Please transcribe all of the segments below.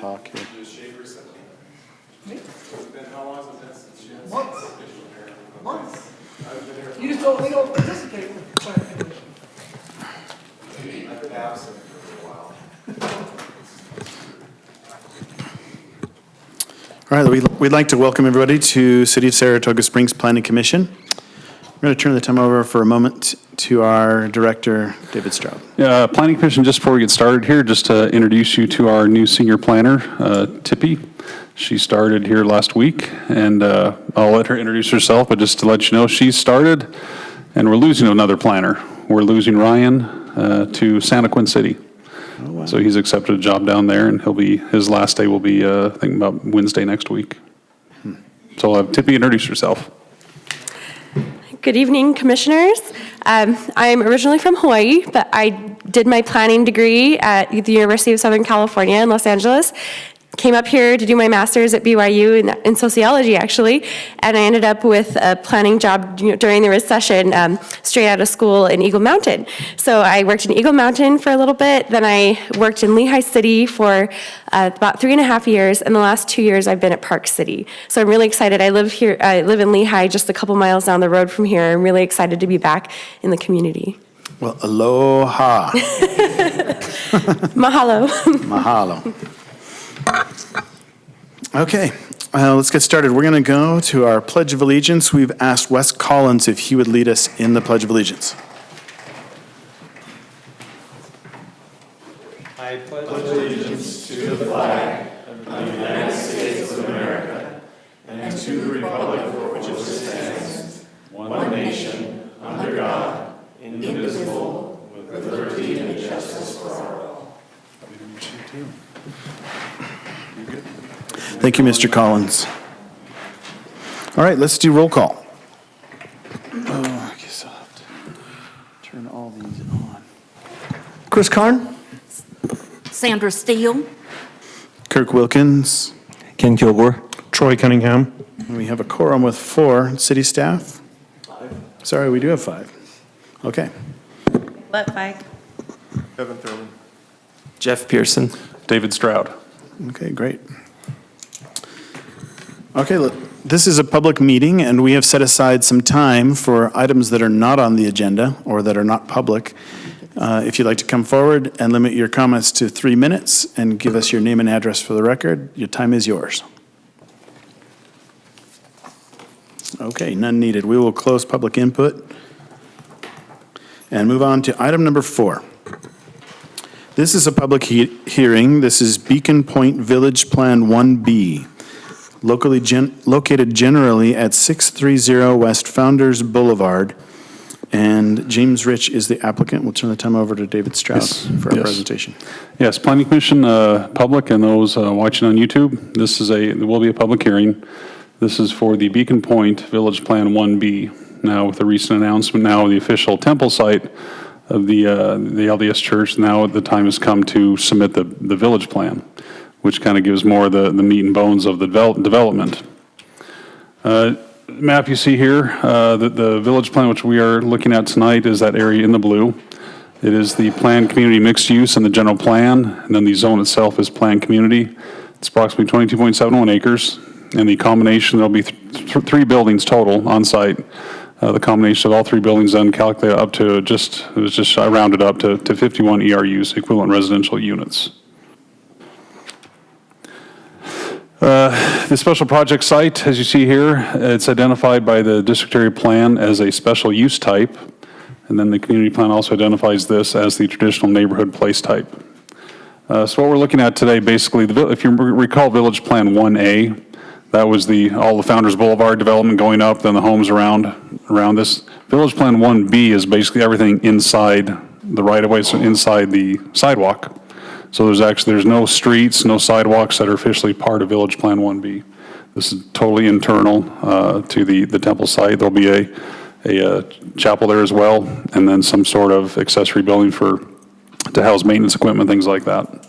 talk here. Months. You just don't, we don't participate in the planning commission. I've been absent for a while. All right, we'd like to welcome everybody to City of Saratoga Springs Planning Commission. We're going to turn the time over for a moment to our director, David Stroud. Planning Commission, just before we get started here, just to introduce you to our new senior planner, Tippy. She started here last week, and I'll let her introduce herself, but just to let you know, she started, and we're losing another planner. We're losing Ryan to Santaquin City. Oh, wow. So he's accepted a job down there, and his last day will be, I think, about Wednesday next week. So I'll have Tippy introduce herself. Good evening, commissioners. I'm originally from Hawaii, but I did my planning degree at the University of Southern California in Los Angeles. Came up here to do my master's at BYU in sociology, actually, and I ended up with a planning job during the recession straight out of school in Eagle Mountain. So I worked in Eagle Mountain for a little bit, then I worked in Lehigh City for about 3.5 years, and the last 2 years I've been at Park City. So I'm really excited. I live in Lehigh, just a couple miles down the road from here. I'm really excited to be back in the community. Well, aloha. Mahalo. Mahalo. Okay, let's get started. We're going to go to our Pledge of Allegiance. We've asked Wes Collins if he would lead us in the Pledge of Allegiance. I pledge allegiance to the flag of the United States of America and to the republic for which it stands, one nation, under God, indivisible, with liberty and justice for all. Thank you, Mr. Collins. All right, let's do roll call. Oh, I guess I'll have to turn all these on. Chris Karn? Sandra Steele. Kirk Wilkins. Ken Kilgore. Troy Cunningham. And we have a quorum with 4 city staff. 5. Sorry, we do have 5. Okay. What, Mike? Kevin Thurman. Jeff Pearson. David Stroud. Okay, great. Okay, look, this is a public meeting, and we have set aside some time for items that are not on the agenda or that are not public. If you'd like to come forward and limit your comments to 3 minutes and give us your name and address for the record, your time is yours. Okay, none needed. We will close public input and move on to item number 4. This is a public hearing. This is Beacon Point Village Plan 1B, located generally at 630 West Founders Boulevard. And James Rich is the applicant. We'll turn the time over to David Stroud for our presentation. Yes, Planning Commission, public, and those watching on YouTube, there will be a public hearing. This is for the Beacon Point Village Plan 1B. Now, with the recent announcement now of the official temple site of the LDS Church, now the time has come to submit the village plan, which kind of gives more the meat and bones of the development. Map you see here, the village plan which we are looking at tonight is that area in the blue. It is the planned community mixed use and the general plan, and then the zone itself is planned community. It's approximately 22.71 acres, and the combination, there'll be 3 buildings total on site. The combination of all 3 buildings then calculated up to I rounded up to 51 ERUs, equivalent residential units. The special project site, as you see here, it's identified by the district area plan as a special use type, and then the community plan also identifies this as the traditional neighborhood place type. So what we're looking at today, basically, if you recall Village Plan 1A, that was all the Founders Boulevard development going up, then the homes around this. Village Plan 1B is basically everything inside the right-of-way, so inside the sidewalk. So there's no streets, no sidewalks that are officially part of Village Plan 1B. This is totally internal to the temple site. There'll be a chapel there as well, and then some sort of accessory building to house maintenance equipment, things like that.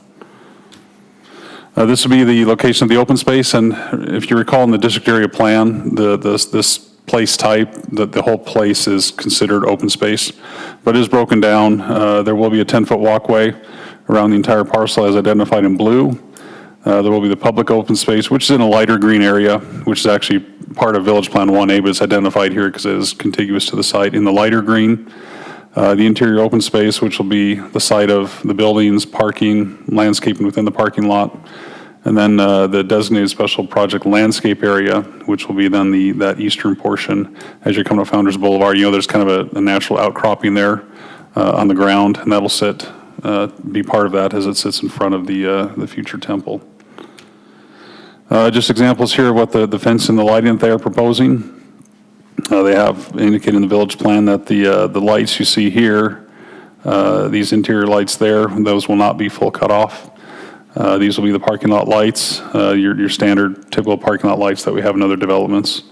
This will be the location of the open space, and if you recall in the district area plan, this place type, the whole place is considered open space, but it is broken down. There will be a 10-foot walkway around the entire parcel as identified in blue. There will be the public open space, which is in a lighter green area, which is actually part of Village Plan 1A, but it's identified here because it is contiguous to the site in the lighter green. The interior open space, which will be the site of the buildings, parking, landscaping within the parking lot. And then the designated special project landscape area, which will be then that eastern portion as you come to Founders Boulevard. You know, there's kind of a natural outcropping there on the ground, and that'll be part of that as it sits in front of the future temple. Just examples here of what the fence and the lighting that they are proposing. They have indicated in the village plan that the lights you see here, these interior lights there, those will not be full cutoff. These will be the parking lot lights, your standard typical parking lot lights that we have in other developments.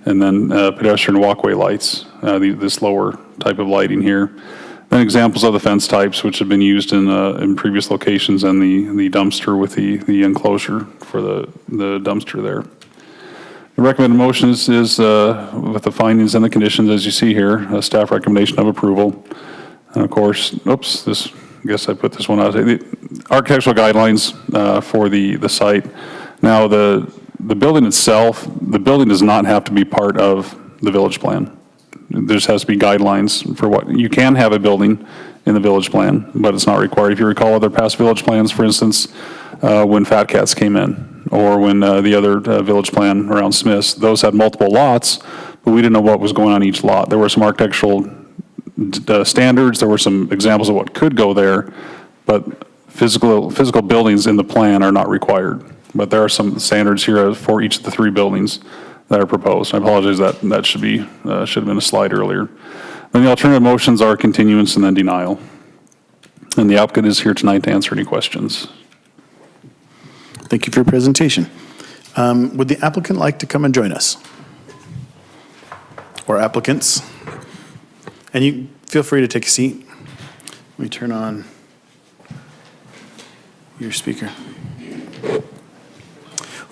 And then pedestrian walkway lights, this lower type of lighting here. Then examples of the fence types which have been used in previous locations, and the dumpster with the enclosure for the dumpster there. The recommended motion is with the findings and the conditions as you see here, a staff recommendation of approval. And of course, oops, I guess I put this one out. The architectural guidelines for the site. Now, the building itself, the building does not have to be part of the village plan. There just has to be guidelines for what, you can have a building in the village plan, but it's not required. If you recall other past village plans, for instance, when Fat Cats came in, or when the other village plan around Smith's, those had multiple lots, but we didn't know what was going on each lot. There were some architectural standards, there were some examples of what could go there, but physical buildings in the plan are not required. But there are some standards here for each of the 3 buildings that are proposed. I apologize, that should have been a slide earlier. Then the alternative motions are continuance and then denial. And the applicant is here tonight to answer any questions. Thank you for your presentation. Would the applicant like to come and join us? Or applicants? And you feel free to take a seat. Let me turn on your speaker.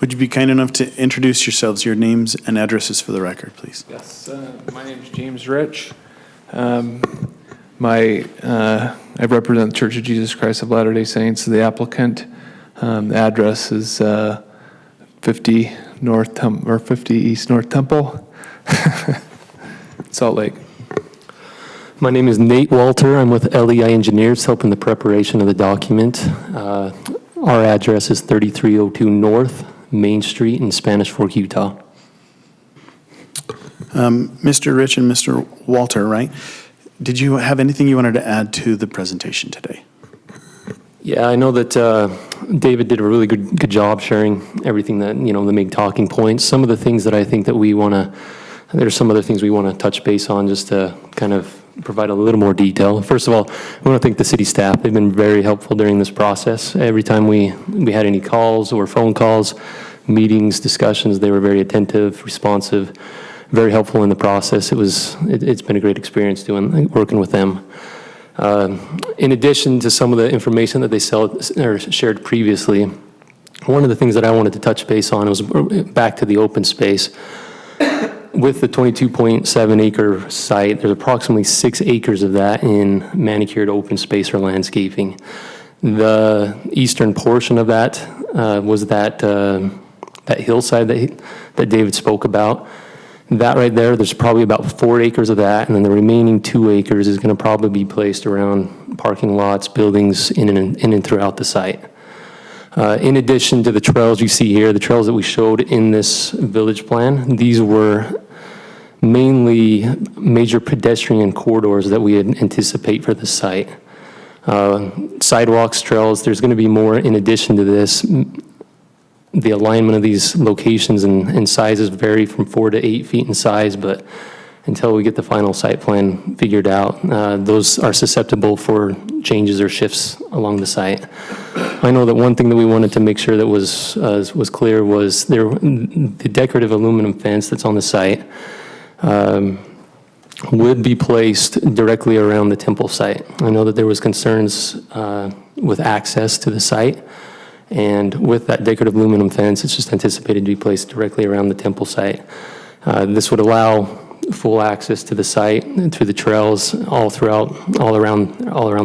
Would you be kind enough to introduce yourselves, your names and addresses for the record, please? Yes, my name is James Rich. I represent the Church of Jesus Christ of Latter-day Saints, the applicant. The address is 50 East North Temple, Salt Lake. My name is Nate Walter. I'm with LEI Engineers, helping the preparation of the document. Our address is 3302 North Main Street in Spanish Fork, Utah. Mr. Rich and Mr. Walter, right? Did you have anything you wanted to add to the presentation today? Yeah, I know that David did a really good job sharing everything that, the main talking points. Some of the things that I think that there's some other things we want to touch base on just to kind of provide a little more detail. First of all, I want to thank the city staff. They've been very helpful during this process. Every time we had any calls or phone calls, meetings, discussions, they were very attentive, responsive, very helpful in the process. It's been a great experience working with them. In addition to some of the information that they shared previously, one of the things that I wanted to touch base on was back to the open space. With the 22.7 acre site, there's approximately 6 acres of that in manicured open space or landscaping. The eastern portion of that was that hillside that David spoke about. That right there's probably about 4 acres of that, and then the remaining 2 acres is going to probably be placed around parking lots, buildings in and throughout the site. In addition to the trails you see here, the trails that we showed in this village plan, these were mainly major pedestrian corridors that we anticipate for the site. Sidewalks, trails, there's going to be more in addition to this. The alignment of these locations and sizes vary from 4 to 8 feet in size, but until we get the final site plan figured out, those are susceptible for changes or shifts along the site. I know that one thing that we wanted to make sure that was clear was the decorative aluminum fence that's on the site would be placed directly around the temple site. I know that there was concerns with access to the site, and with that decorative aluminum fence, it's just anticipated to be placed directly around the temple site. This would allow full access to the site and through the trails all around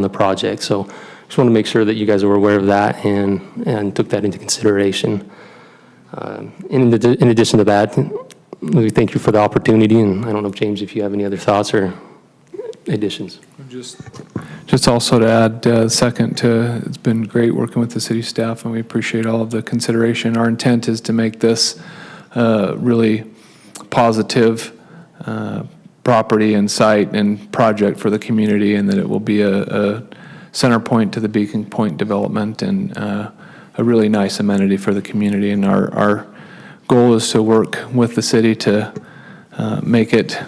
the project. So just want to make sure that you guys were aware of that and took that into consideration. In addition to that, we thank you for the opportunity, and I don't know, James, if you have any other thoughts or additions. Just also to add, second, it's been great working with the city staff, and we appreciate all of the consideration. Our intent is to make this really positive property and site and project for the community, and that it will be a center point to the Beacon Point development and a really nice amenity for the community. And our goal is to work with the city to make it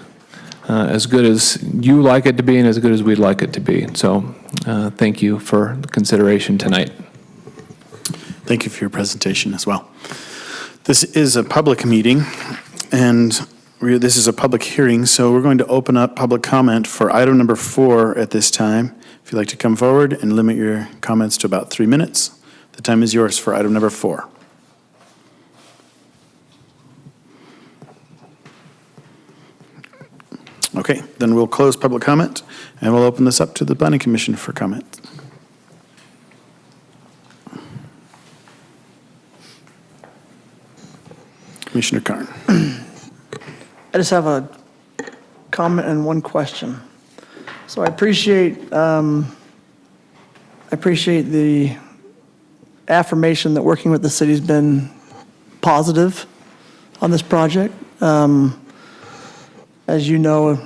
as good as you like it to be and as good as we'd like it to be. So thank you for the consideration tonight. Thank you for your presentation as well. This is a public meeting, and this is a public hearing, so we're going to open up public comment for item number 4 at this time. If you'd like to come forward and limit your comments to about 3 minutes, the time is yours for item number 4. Okay, then we'll close public comment, and we'll open this up to the Planning Commission for comment. Commissioner Carn. I just have a comment and one question. So I appreciate the affirmation that working with the city's been positive on this project. As you know,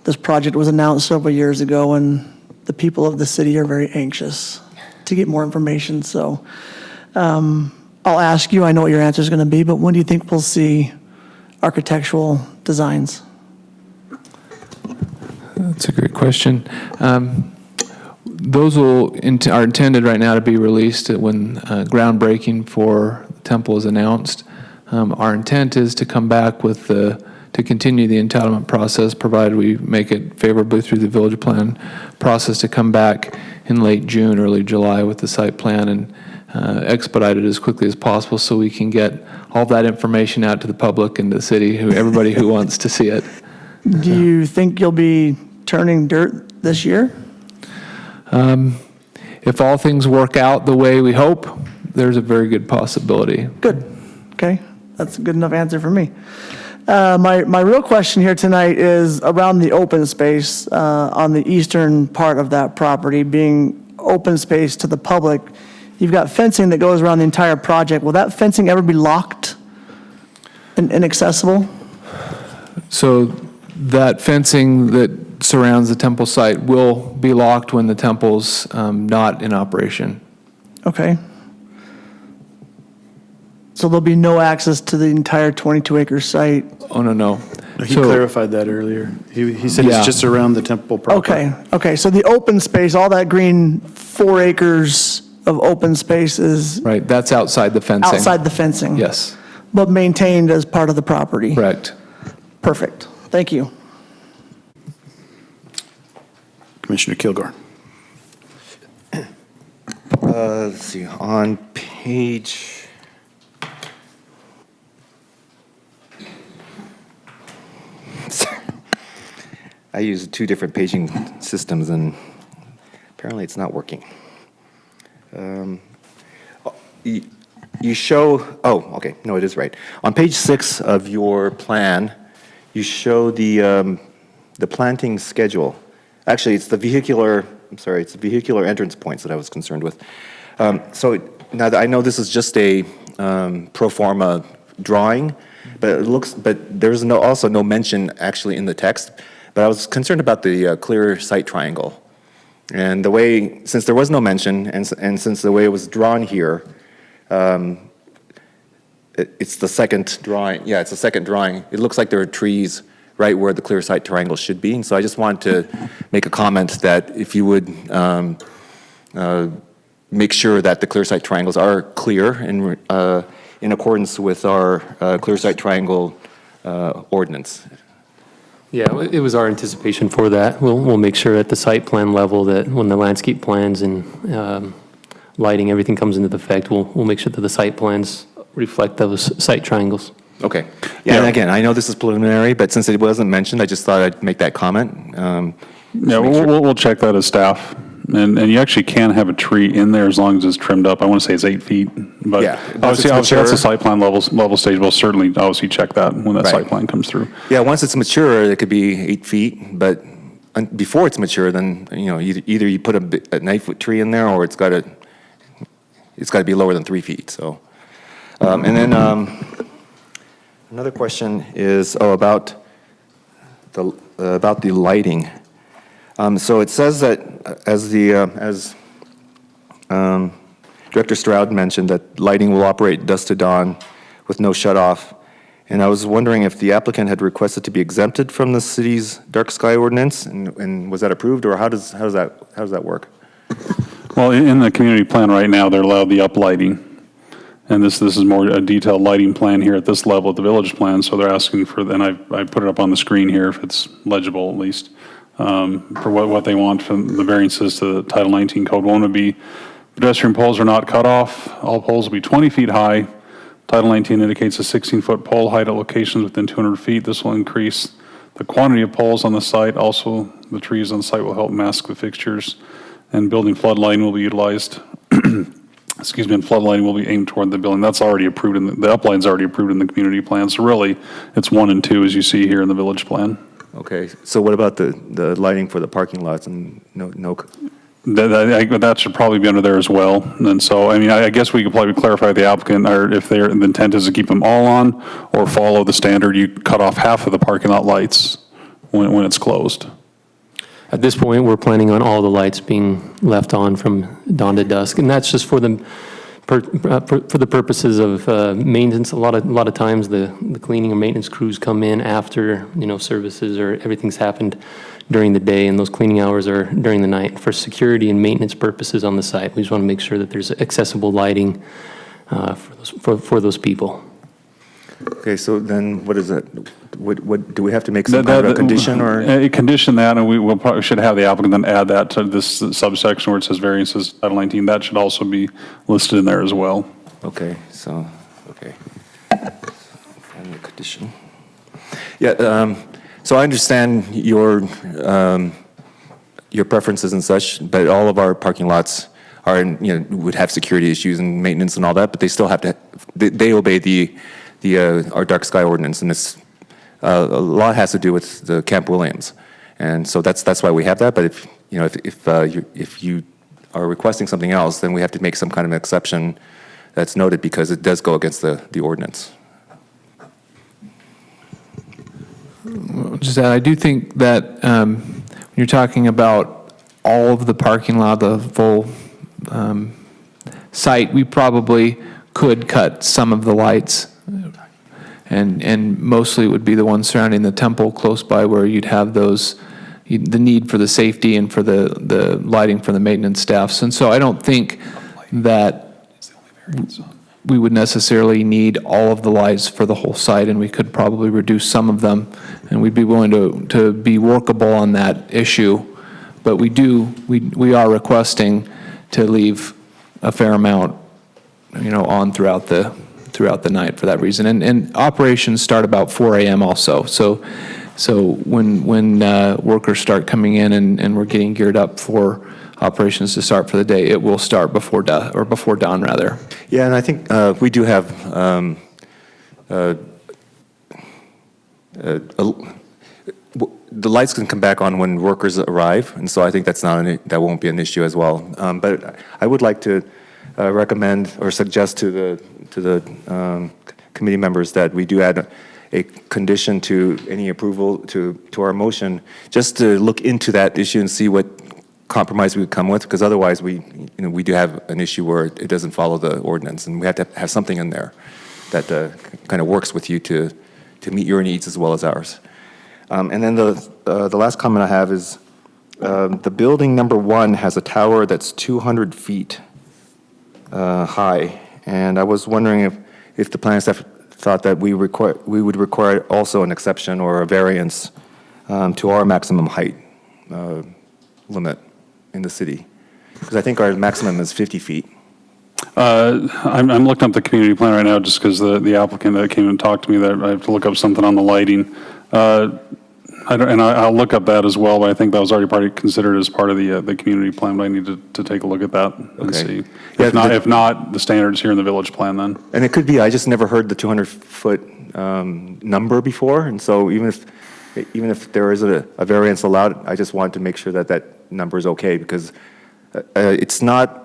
this project was announced several years ago, and the people of the city are very anxious to get more information. So I'll ask you, I know what your answer is going to be, but when do you think we'll see architectural designs? That's a great question. Those are intended right now to be released when groundbreaking for the temple is announced. Our intent is to come back with to continue the entitlement process, provided we make it favorably through the village plan process, to come back in late June, early July with the site plan and expedite it as quickly as possible so we can get all that information out to the public and the city, everybody who wants to see it. Do you think you'll be turning dirt this year? If all things work out the way we hope, there's a very good possibility. Good. Okay, that's a good enough answer for me. My real question here tonight is around the open space on the eastern part of that property being open space to the public. You've got fencing that goes around the entire project. Will that fencing ever be locked and inaccessible? So that fencing that surrounds the temple site will be locked when the temple's not in operation. Okay. So there'll be no access to the entire 22-acre site? Oh, no. He So- clarified that earlier. He said Yeah. it's just around the temple proper. Okay, so the open space, all that green 4 acres of open space is Right, that's outside the fencing. outside the fencing? Yes, But maintained as part of the property? correct. Perfect. Thank you. Commissioner Kilgore. Let's see, on page... I use 2 different paging systems, and apparently it's not working. You show, okay, no, it is right. On page 6 of your plan, you show the planting schedule. Actually, it's the vehicular entrance points that I was concerned with. So now that I know this is just a pro forma drawing, but there's also no mention actually in the text. But I was concerned about the clear sight triangle. And the way, since there was no mention, and since the way it was drawn here, it's the second drawing. Yeah, it's the second drawing. It looks like there are trees right where the clear sight triangle should be. And so I just wanted to make a comment that if you would make sure that the clear sight triangles are clear in accordance with our clear sight triangle ordinance. Yeah, it was our anticipation for that. We'll make sure at the site plan level that when the landscape plans and lighting, everything comes into effect, we'll make sure that the site plans reflect those site triangles. Okay. Yeah, and again, I know this is preliminary, but since it wasn't mentioned, I just thought I'd make that comment. Yeah, we'll check that as staff And you actually can have a tree in there as long as it's trimmed up. I want to say it's 8 feet. But Yeah, once obviously, it's that's mature. the site plan level stage. We'll certainly obviously check that when that Right. site plan comes through. Yeah, once it's mature, it could be 8 feet, but before it's mature, then, either you put a 9-foot tree in there, or it's got to be lower than 3 feet, so. And then, another question is, about the lighting. So it says that, as Director Stroud mentioned, that lighting will operate dusk to dawn with no shut-off. And I was wondering if the applicant had requested to be exempted from the city's dark sky ordinance, and was that approved, or how does that work? Well, in the community plan right now, they're allowed the uplighting. And this is more a detailed lighting plan here at this level of the village plan, so they're asking for, and I put it up on the screen here if it's legible at least, for what they want from the variances to the Title 19 code. One would be pedestrian poles are not cut off. All poles will be 20 feet high. Title 19 indicates a 16-foot pole height at locations within 200 feet. This will increase the quantity of poles on the site. Also, the trees on the site will help mask the fixtures, and building flood lighting will be utilized. Excuse me, and flood lighting will be aimed toward the building. That's already approved, and the upline's already approved in the community plan. So really, it's 1 and 2, as you see here in the village plan. Okay, so what about the lighting for the parking lots, and no? That should probably be under there as well. And so, I mean, I guess we could probably clarify with the applicant, or if the intent is to keep them all on, or follow the standard, you cut off half of the parking lot lights when it's closed. At this point, we're planning on all the lights being left on from dawn to dusk, and that's just for the purposes of maintenance. A lot of times, the cleaning or maintenance crews come in after services or everything's happened during the day, and those cleaning hours are during the night. For security and maintenance purposes on the site, we just want to make sure that there's accessible lighting for those people. Okay, so then what is that? What do we have to make some kind of a condition, or? Condition that, and we'll probably should have the applicant then add that to this subsection where it says variances, Title 19. That should also be listed in there as well. Okay, so, okay. And the condition. Yeah, so I understand your preferences and such, but all of our parking lots are, would have security issues and maintenance and all that, but they still have to, they obey our dark sky ordinance, and it's, a lot has to do with the Camp Williams. And so that's why we have that, but if you are requesting something else, then we have to make some kind of exception that's noted, because it does go against the ordinance. Just that I do think that when you're talking about all of the parking lot, the full site, we probably could cut some of the lights, and mostly it would be the ones surrounding the temple close by, where you'd have the need for the safety and for the lighting for the maintenance staffs. And so I don't think that we would necessarily need all of the lights for the whole site, and we could probably reduce some of them, and we'd be willing to be workable on that issue. But we are requesting to leave a fair amount, on throughout the night for that reason. And operations start about 4 a.m. also. So when workers start coming in and we're getting geared up for operations to start for the day, it will start before dawn rather. Yeah, and I think we do have the lights can come back on when workers arrive, and so I think that won't be an issue as well. But I would like to recommend or suggest to the committee members that we do add a condition to any approval to our motion, just to look into that issue and see what compromise we would come with, because otherwise we do have an issue where it doesn't follow the ordinance, and we have to have something in there that kind of works with you to meet your needs as well as ours. And then the last comment I have is the building number 1 has a tower that's 200 feet high, and I was wondering if the planning staff thought that we would require also an exception or a variance to our maximum height limit in the city, because I think our maximum is 50 feet. I'm looking up the community plan right now just because the applicant that came and talked to me, that I have to look up something on the lighting. I'll look up that as well, but I think that was already considered as part of the community plan, but I need to take a look at that and Okay. see. Yeah, If not, the standards here in the village plan then. And it could be, I just never heard the 200-foot number before, and so even if there is a variance allowed, I just wanted to make sure that that number is okay, because it's not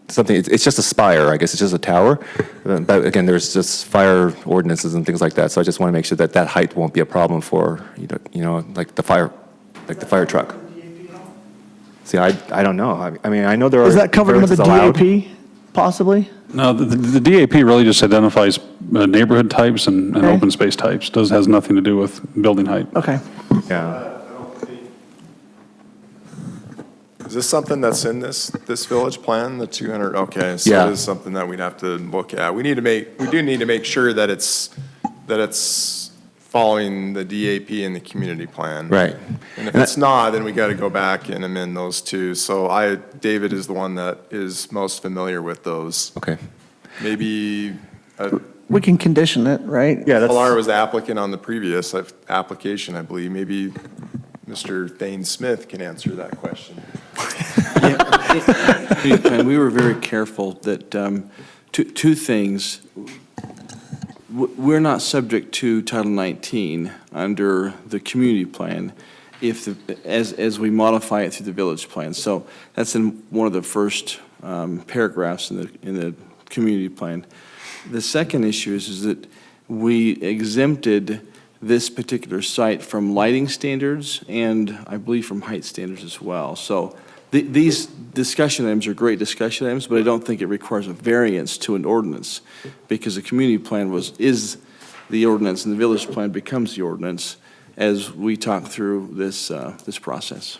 something, it's just a spire, I guess, it's just a tower. But again, there's just fire ordinances and things like that, so I just want to make sure that that height won't be a problem for, like the fire truck. See, I don't know. I mean, I know there are Is that covered under the variances allowed. DAP, possibly? No, the DAP really just identifies neighborhood types and Okay. open space types. Has nothing to do with building height. Okay. Yeah. Is this something that's in this village plan, the 200? Okay, so Yeah. it is something that we'd have to look at. We do need to make sure that it's following the DAP and the community plan. Right. And if it's not, then we got to go back and amend those two. So David is the one that is most familiar with those. Okay. Maybe, We can condition it, right? Yeah, Pilar was the applicant on the previous application, I believe. Maybe Mr. Thane Smith can answer that question. And we were very careful that, two things. We're not subject to Title 19 under the community plan as we modify it through the village plan. So that's in one of the first paragraphs in the community plan. The second issue is that we exempted this particular site from lighting standards and I believe from height standards as well. So these discussion items are great discussion items, but I don't think it requires a variance to an ordinance because the community plan is the ordinance and the village plan becomes the ordinance as we talk through this process.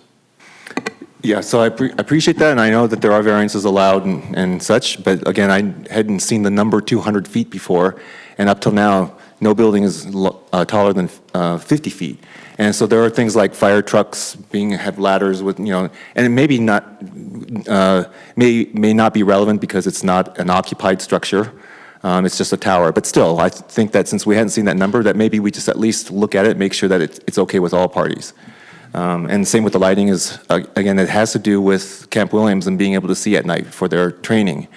Yeah, so I appreciate that, and I know that there are variances allowed and such, but again, I hadn't seen the number 200 feet before, and up till now, no building is taller than 50 feet. And so there are things like fire trucks have ladders with, and it may not be relevant because it's not an occupied structure. It's just a tower. But still, I think that since we hadn't seen that number, that maybe we just at least look at it, make sure that it's okay with all parties. And same with the lighting is, again, it has to do with Camp Williams and being able to see at night for their training.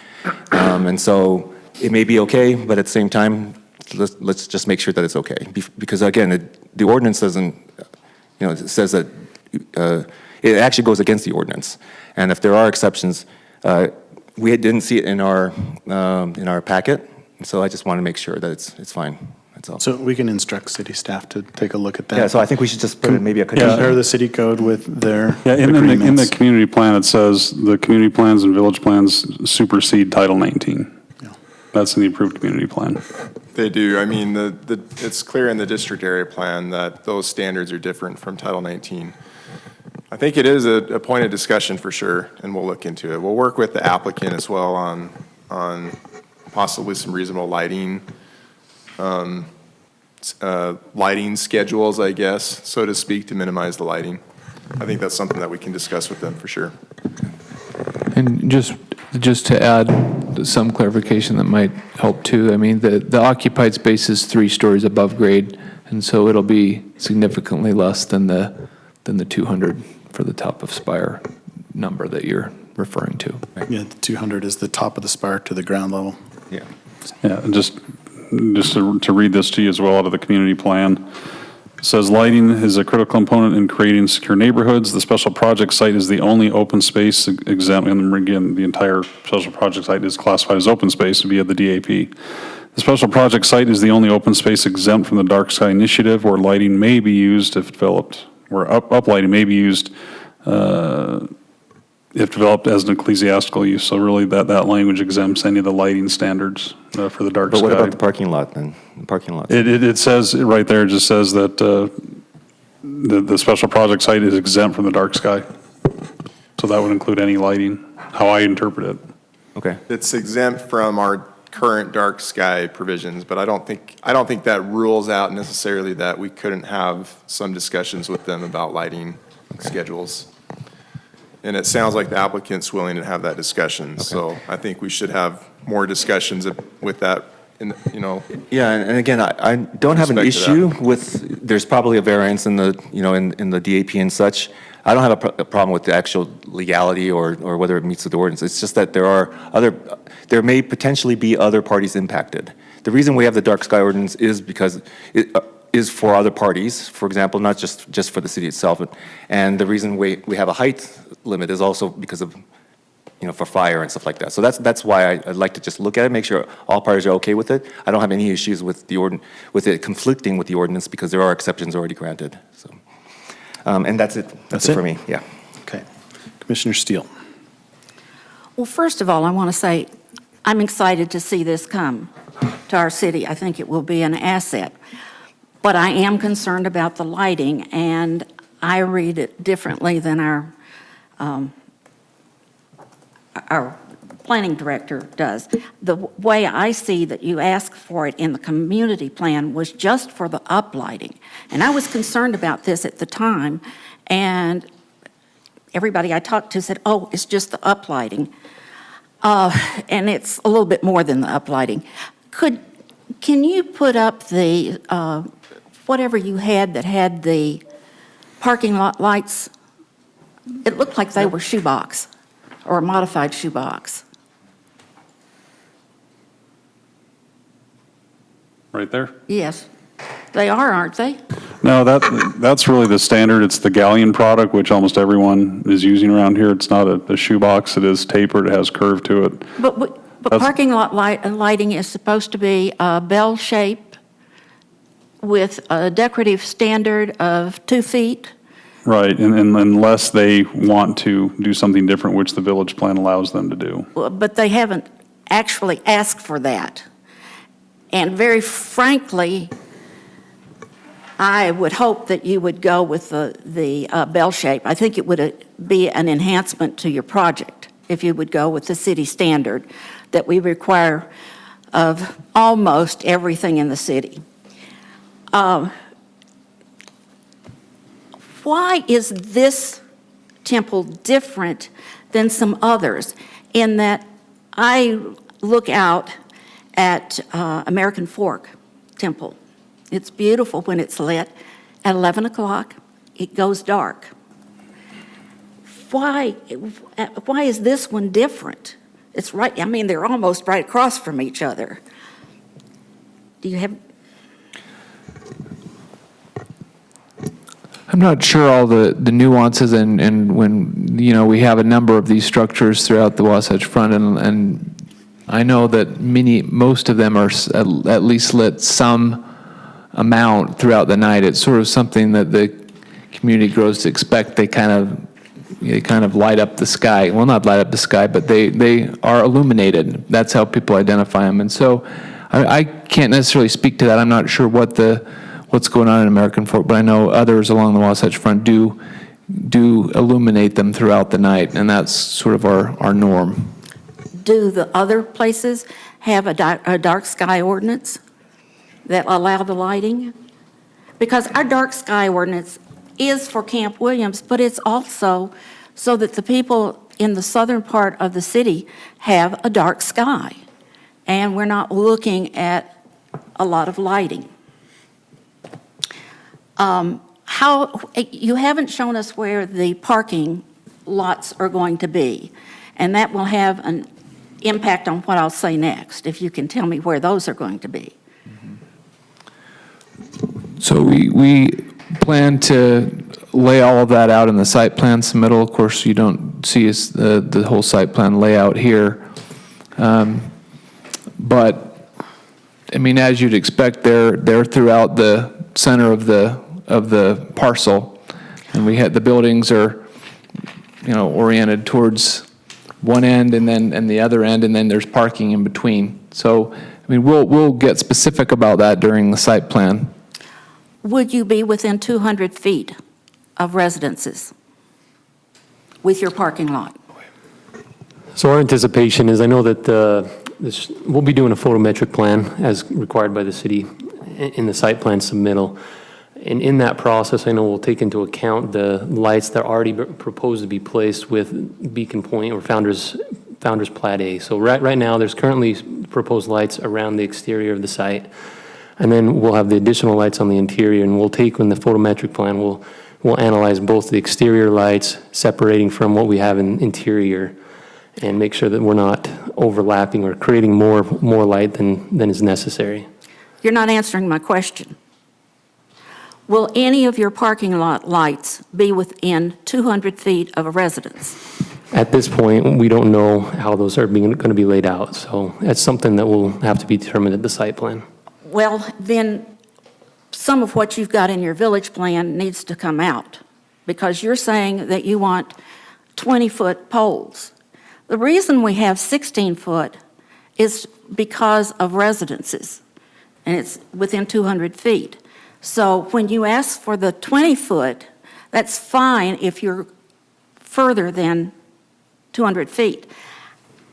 And so it may be okay, but at the same time, let's just make sure that it's okay. Because again, the ordinance doesn't, it says that it actually goes against the ordinance. And if there are exceptions, we didn't see it in our packet, so I just want to make sure that it's fine. That's all. So we can instruct city staff to take a look at that. Yeah, so I think we should just put maybe a condition. Compare the city code with their Yeah, in the agreements. community plan, it says the community plans and village plans supersede Title 19. Yeah. That's in the approved community plan. They do. I mean, it's clear in the district area plan that those standards are different from Title 19. I think it is a point of discussion for sure, and we'll look into it. We'll work with the applicant as well on possibly some reasonable lighting schedules, I guess, so to speak, to minimize the lighting. I think that's something that we can discuss with them for sure. And just to add some clarification that might help too, I mean, the occupied space is 3 stories above grade, and so it'll be significantly less than the 200 for the top of spire number that you're referring to. Yeah, the 200 is the top of the spire to the ground level. Yeah. Yeah, and just to read this to you as well out of the community plan. It says lighting is a critical component in creating secure neighborhoods. The special project site is the only open space exempt, and again, the entire special project site is classified as open space via the DAP. The special project site is the only open space exempt from the dark sky initiative where lighting may be used if developed, where uplighting may be used if developed as an ecclesiastical use. So really that language exempts any of the lighting standards for the dark But sky. what about the parking lot then? The parking lot. It says, right there, it just says that the special project site is exempt from the dark sky. So that would include any lighting, how I interpret it. Okay. It's exempt from our current dark sky provisions, but I don't think that rules out necessarily that we couldn't have some discussions with them about lighting schedules. And it sounds like the applicant's willing to have that discussion, so I think we should have more discussions with that Yeah, and again, I don't have an Respect to issue with, there's probably a variance in the, in the DAP and such. I don't have a problem with the actual legality or whether it meets with the ordinance. It's just that there may potentially be other parties impacted. The reason we have the dark sky ordinance is because it is for other parties, for example, not just for the city itself. And the reason we have a height limit is also because of, for fire and stuff like that. So that's why I'd like to just look at it, make sure all parties are okay with it. I don't have any issues with with it conflicting with the ordinance because there are exceptions already granted. So, and that's it. That's it for me. Yeah. Okay. Commissioner Steele. Well, first of all, I want to say I'm excited to see this come to our city. I think it will be an asset. But I am concerned about the lighting, and I read it differently than our planning director does. The way I see that you asked for it in the community plan was just for the uplighting. And I was concerned about this at the time, and everybody I talked to said, oh, it's just the uplighting. And it's a little bit more than the uplighting. Can you put up the, whatever you had that had the parking lot lights? It looked like they were shoebox, or a modified shoebox. Right there? Yes, they are, aren't they? No, that's really the standard. It's the Galleon product, which almost everyone is using around here. It's not a shoebox. It is tapered. It has curve to it. But That's- parking lot lighting is supposed to be a bell shape with a decorative standard of 2 feet. Right, and unless they want to do something different, which the village plan allows them to do. But they haven't actually asked for that. And very frankly, I would hope that you would go with the bell shape. I think it would be an enhancement to your project if you would go with the city standard that we require of almost everything in the city. Why is this temple different than some others in that I look out at American Fork Temple? It's beautiful when it's lit. At 11 o'clock, it goes dark. Why is this one different? It's right, I mean, they're almost right across from each other. Do you have? I'm not sure all the nuances and when, we have a number of these structures throughout the Wasatch Front, and I know that most of them are at least lit some amount throughout the night. It's sort of something that the community grows to expect. They kind of light up the sky. Well, not light up the sky, but they are illuminated. That's how people identify them. And so I can't necessarily speak to that. I'm not sure what's going on in American Fork, but I know others along the Wasatch Front do illuminate them throughout the night, and that's sort of our norm. Do the other places have a dark sky ordinance that allow the lighting? Because our dark sky ordinance is for Camp Williams, but it's also so that the people in the southern part of the city have a dark sky, and we're not looking at a lot of lighting. You haven't shown us where the parking lots are going to be, and that will have an impact on what I'll say next, if you can tell me where those are going to be. So we plan to lay all of that out in the site plan submittal. Of course, you don't see the whole site plan layout here. But, I mean, as you'd expect, they're throughout the center of the parcel. And the buildings are, oriented towards one end and the other end, and then there's parking in between. So, I mean, we'll get specific about that during the site plan. Would you be within 200 feet of residences with your parking lot? So our anticipation is, I know that we'll be doing a photometric plan as required by the city in the site plan submittal. And in that process, I know we'll take into account the lights that are already proposed to be placed with Beacon Point or Founders Founder's Plat A. So right now, there's currently proposed lights around the exterior of the site. And then we'll have the additional lights on the interior, and we'll take, in the photometric plan, we'll analyze both the exterior lights separating from what we have in interior and make sure that we're not overlapping or creating more light than is necessary. You're not answering my question. Will any of your parking lot lights be within 200 feet of a residence? At this point, we don't know how those are going to be laid out, so that's something that will have to be determined at the site plan. Well, then, some of what you've got in your village plan needs to come out, because you're saying that you want 20-foot poles. The reason we have 16-foot is because of residences, and it's within 200 feet. So when you ask for the 20-foot, that's fine if you're further than 200 feet.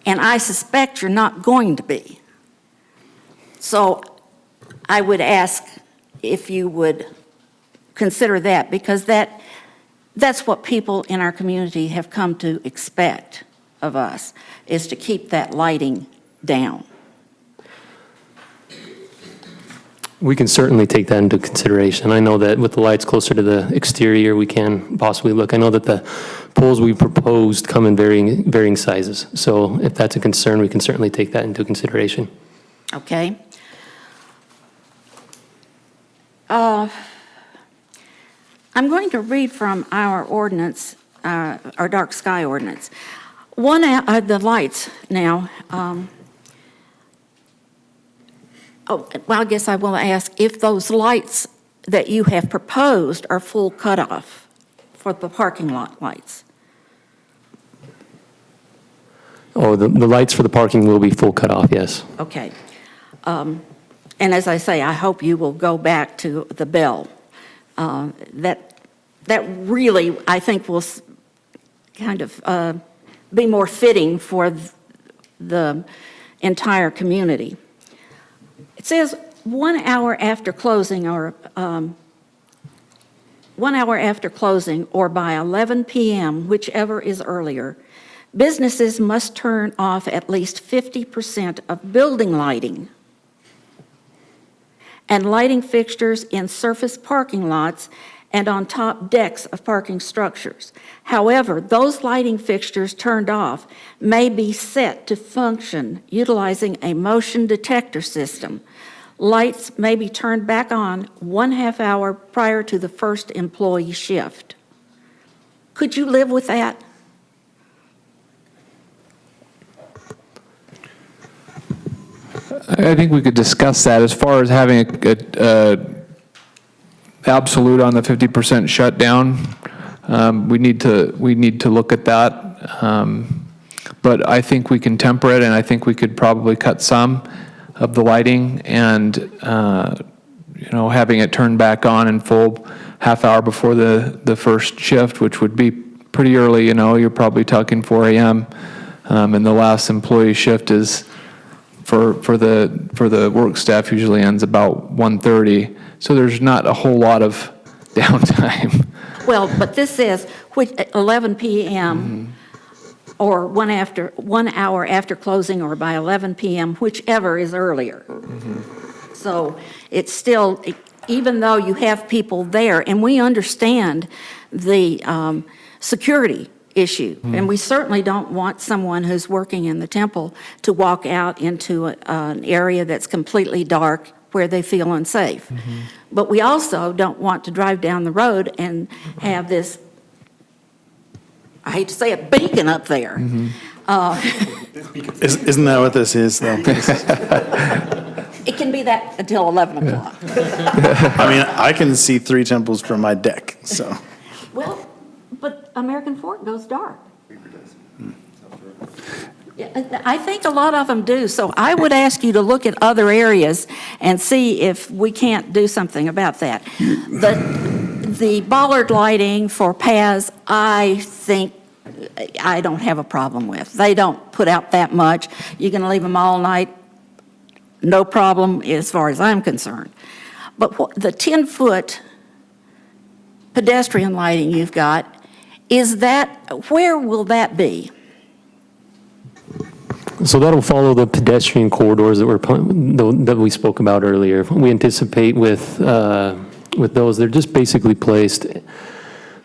And I suspect you're not going to be. So I would ask if you would consider that, because that's what people in our community have come to expect of us, is to keep that lighting down. We can certainly take that into consideration. I know that with the lights closer to the exterior, we can possibly look. I know that the poles we proposed come in varying sizes. So if that's a concern, we can certainly take that into consideration. Okay? I'm going to read from our ordinance, our dark sky ordinance. The lights now, I guess I will ask if those lights that you have proposed are full cutoff for the parking lot lights. Oh, the lights for the parking will be full cutoff, yes. Okay. And as I say, I hope you will go back to the bell. That really, I think, will kind of be more fitting for the entire community. It says 1 hour after closing or 1 hour after closing or by 11 p.m., whichever is earlier, businesses must turn off at least 50% of building lighting and lighting fixtures in surface parking lots and on top decks of parking structures. However, those lighting fixtures turned off may be set to function utilizing a motion detector system. Lights may be turned back on 1/2 hour prior to the first employee shift. Could you live with that? I think we could discuss that as far as having a absolute on the 50% shutdown. We need to look at that. But I think we can temper it, and I think we could probably cut some of the lighting and, having it turned back on in full 1/2 hour before the first shift, which would be pretty early, you're probably talking 4 a.m. And the last employee shift is for the work staff usually ends about 1:30. So there's not a whole lot of downtime. Well, but this says 11 p.m. or 1 hour after closing or by 11 p.m., whichever is earlier. So it's still, even though you have people there, and we understand the security issue, and we certainly don't want someone who's working in the temple to walk out into an area that's completely dark where they feel unsafe. But we also don't want to drive down the road and have this, I hate to say it, beacon up there. Isn't that what this is, though? It can be that until 11 o'clock. I mean, I can see 3 temples from my deck, so. Well, but American Fork goes dark. Yeah, I think a lot of them do, so I would ask you to look at other areas and see if we can't do something about that. The bollard lighting for paths, I think I don't have a problem with. They don't put out that much. You're going to leave them all night, no problem as far as I'm concerned. But the 10-foot pedestrian lighting you've got, where will that be? So that'll follow the pedestrian corridors that we spoke about earlier. We anticipate with those, they're just basically placed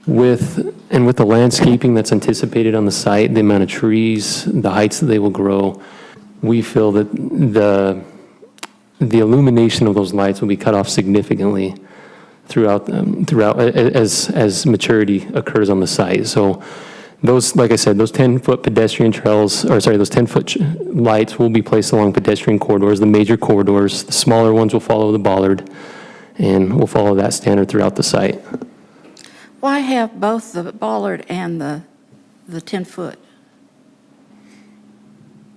with the landscaping that's anticipated on the site, the amount of trees, the heights that they will grow. We feel that the illumination of those lights will be cut off significantly throughout as maturity occurs on the site. So those, like I said, those 10-foot pedestrian trails, or sorry, those 10-foot lights will be placed along pedestrian corridors, the major corridors. The smaller ones will follow the bollard, and will follow that standard throughout the site. Why have both the bollard and the 10-foot?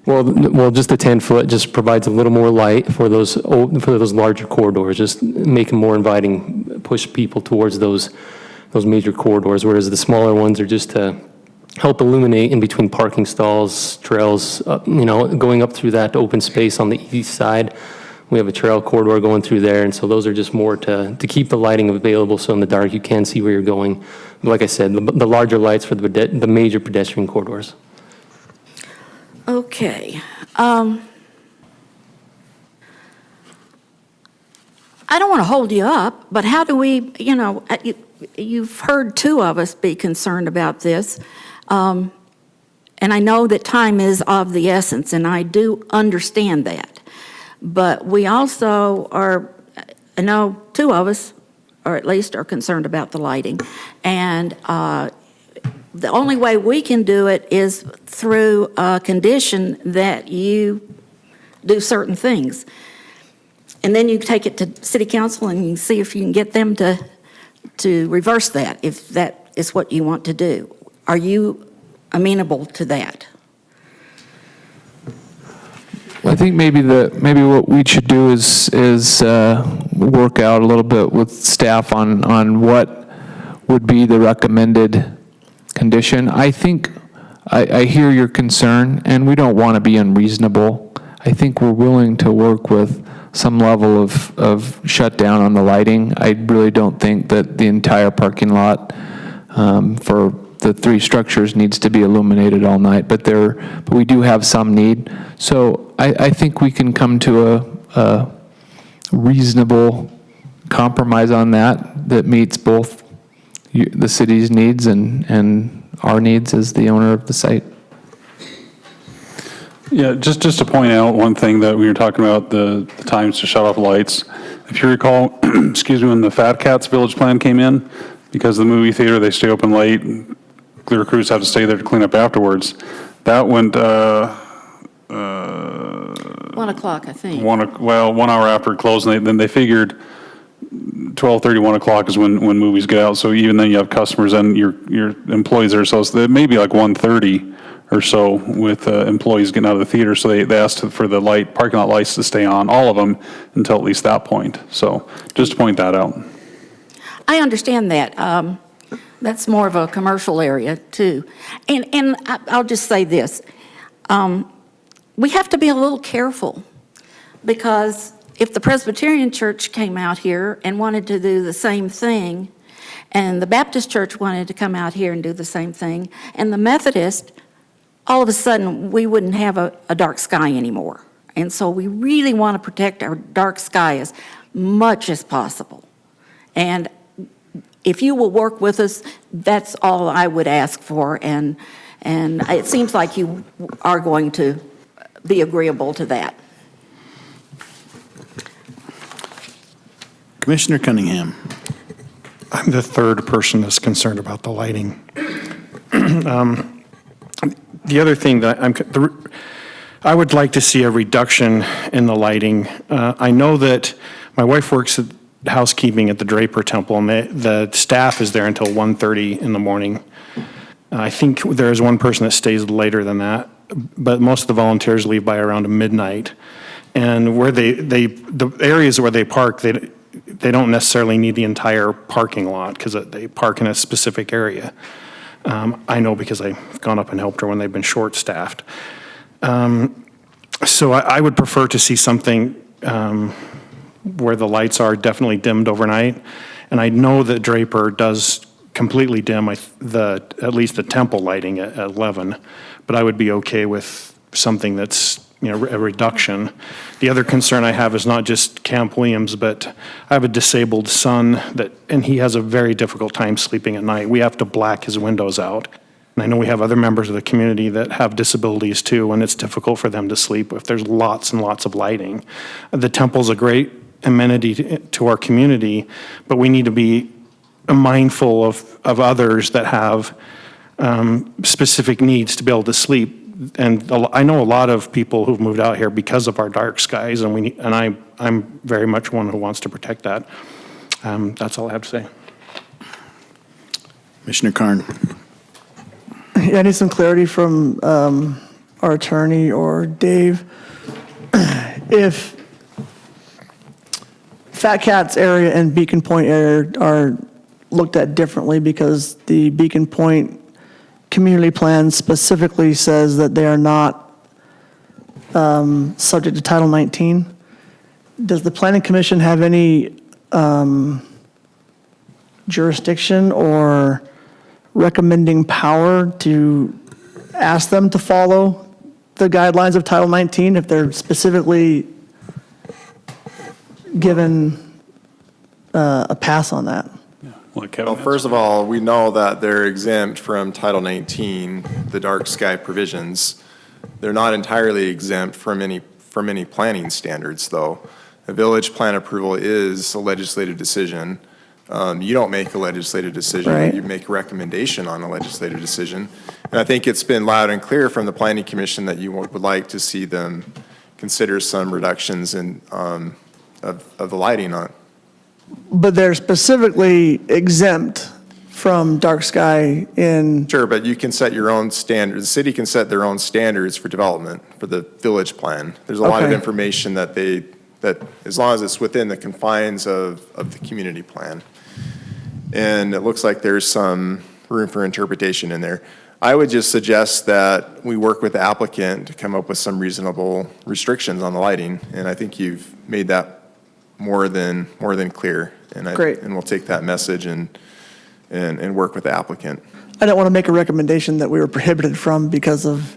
Well, just the 10-foot just provides a little more light for those larger corridors, just make them more inviting, push people towards those major corridors, whereas the smaller ones are just to help illuminate in between parking stalls, trails, going up through that open space on the east side. We have a trail corridor going through there, and so those are just more to keep the lighting available, so in the dark you can see where you're going. Like I said, the larger lights for the major pedestrian corridors. Okay. I don't want to hold you up, but how do we, you've heard two of us be concerned about this. And I know that time is of the essence, and I do understand that. But we also are, I know two of us, or at least are concerned about the lighting. And the only way we can do it is through a condition that you do certain things. And then you take it to city council and you see if you can get them to reverse that, if that is what you want to do. Are you amenable to that? I think maybe what we should do is work out a little bit with staff on what would be the recommended condition. I think I hear your concern, and we don't want to be unreasonable. I think we're willing to work with some level of shutdown on the lighting. I really don't think that the entire parking lot for the three structures needs to be illuminated all night, but we do have some need. So I think we can come to a reasonable compromise on that meets both the city's needs and our needs as the owner of the site. Yeah, just to point out one thing that we were talking about, the times to shut off lights. If you recall, excuse me, when the Fat Cats Village Plan came in, because of the movie theater, they stay open late, their crews have to stay there to clean up afterwards. That went, 1 o'clock, I think. 1 hour after it closed, and then they figured 12:30, 1 o'clock is when movies get out, so even then you have customers and your employees there, so it may be like 1:30 or so with employees getting out of the theater, so they asked for the parking lot lights to stay on, all of them, until at least that point. So just to point that out. I understand that. That's more of a commercial area, too. And I'll just say this. We have to be a little careful, because if the Presbyterian Church came out here and wanted to do the same thing, and the Baptist Church wanted to come out here and do the same thing, and the Methodist, all of a sudden, we wouldn't have a dark sky anymore. And so we really want to protect our dark sky as much as possible. And if you will work with us, that's all I would ask for. And it seems like you are going to be agreeable to that. Commissioner Cunningham. I'm the third person that's concerned about the lighting. The other thing that I would like to see a reduction in the lighting. I know that my wife works at housekeeping at the Draper Temple, and the staff is there until 1:30 in the morning. I think there is one person that stays later than that, but most of the volunteers leave by around midnight. And where the areas where they park, they don't necessarily need the entire parking lot because they park in a specific area. I know because I've gone up and helped her when they've been short-staffed. So I would prefer to see something where the lights are definitely dimmed overnight. And I know that Draper does completely dim at least the temple lighting at 11, but I would be okay with something that's, a reduction. The other concern I have is not just Camp Williams, but I have a disabled son and he has a very difficult time sleeping at night. We have to black his windows out. And I know we have other members of the community that have disabilities too, and it's difficult for them to sleep if there's lots and lots of lighting. The temple's a great amenity to our community, but we need to be mindful of others that have specific needs to be able to sleep. And I know a lot of people who've moved out here because of our dark skies, and I'm very much one who wants to protect that. That's all I have to say. Commissioner Carn. Yeah, I need some clarity from our attorney or Dave. If Fat Cats area and Beacon Point area are looked at differently because the Beacon Point community plan specifically says that they are not subject to Title 19. Does the Planning Commission have any jurisdiction or recommending power to ask them to follow the guidelines of Title 19 if they're specifically given a pass on that? Kevin, Well, first of all, we know that they're exempt from Title 19, the dark sky provisions. They're not entirely exempt from any planning standards, though. A village plan approval is a legislative decision. You don't make a legislative decision. Right. You make a recommendation on a legislative decision. And I think it's been loud and clear from the Planning Commission that you would like to see them consider some reductions in of the lighting on. But they're specifically exempt from dark sky in, Sure, but you can set your own standards. The city can set their own standards for development for the village plan. There's a lot of Okay. information that as long as it's within the confines of the community plan. And it looks like there's some room for interpretation in there. I would just suggest that we work with the applicant to come up with some reasonable restrictions on the lighting. And I think you've made that more than clear. Great. And we'll take that message and work with the applicant. I don't want to make a recommendation that we were prohibited from because of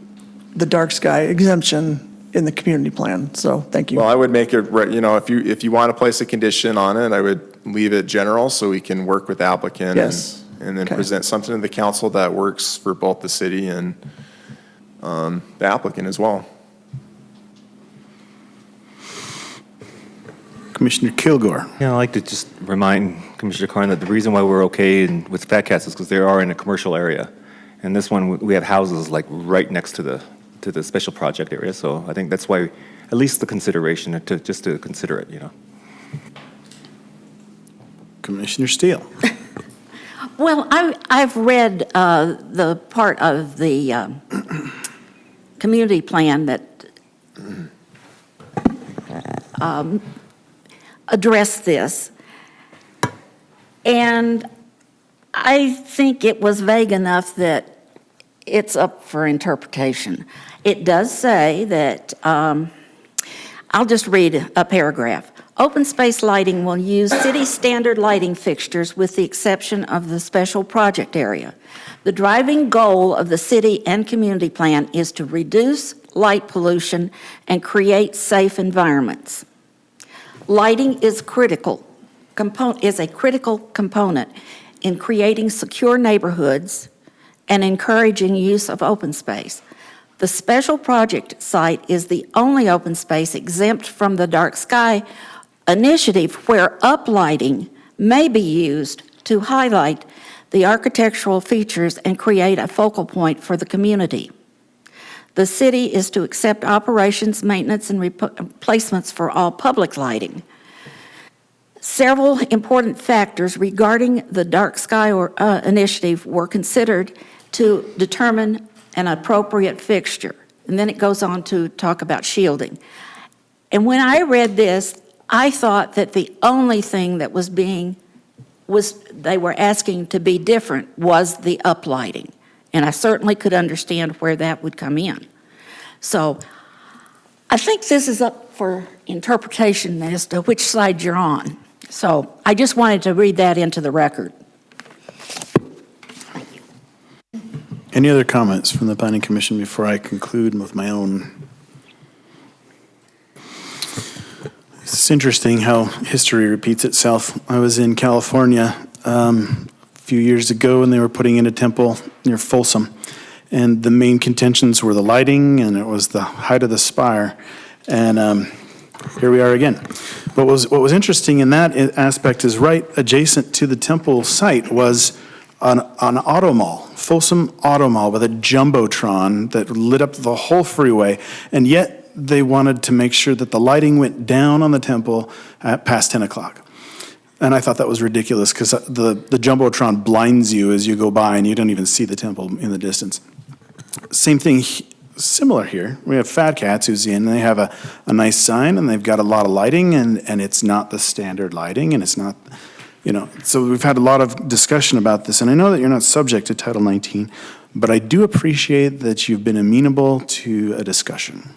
the dark sky exemption in the community plan. So thank you. Well, I would make it, if you want to place a condition on it, I would leave it general so we can work with the applicant. Yes. And then Okay. present something to the council that works for both the city and the applicant as well. Commissioner Kilgore. Yeah, I'd like to just remind Commissioner Carn that the reason why we're okay with Fat Cats is because they are in a commercial area. And this one, we have houses like right next to the special project area, so I think that's why, at least the consideration, just to consider it, Commissioner Steele. Well, I've read the part of the community plan that addressed this, and I think it was vague enough that it's up for interpretation. It does say that, I'll just read a paragraph. Open space lighting will use city standard lighting fixtures with the exception of the special project area. The driving goal of the city and community plan is to reduce light pollution and create safe environments. Lighting is a critical component in creating secure neighborhoods and encouraging use of open space. The special project site is the only open space exempt from the dark sky initiative where uplighting may be used to highlight the architectural features and create a focal point for the community. The city is to accept operations, maintenance, and replacements for all public lighting. Several important factors regarding the dark sky initiative were considered to determine an appropriate fixture. And then it goes on to talk about shielding. And when I read this, I thought that the only thing that they were asking to be different was the uplighting. And I certainly could understand where that would come in. So I think this is up for interpretation as to which side you're on. So I just wanted to read that into the record. Any other comments from the Planning Commission before I conclude with my own? It's interesting how history repeats itself. I was in California a few years ago, and they were putting in a temple near Folsom. And the main contentions were the lighting, and it was the height of the spire. And here we are again. What was interesting in that aspect is right adjacent to the temple site was an auto mall, Folsom Auto Mall, with a jumbotron that lit up the whole freeway, and yet they wanted to make sure that the lighting went down on the temple at past 10 o'clock. And I thought that was ridiculous because the jumbotron blinds you as you go by and you don't even see the temple in the distance. Same thing, similar here. We have Fat Cats who's in, and they have a nice sign, and they've got a lot of lighting, and it's not the standard lighting, and it's not, so we've had a lot of discussion about this, and I know that you're not subject to Title 19, but I do appreciate that you've been amenable to a discussion.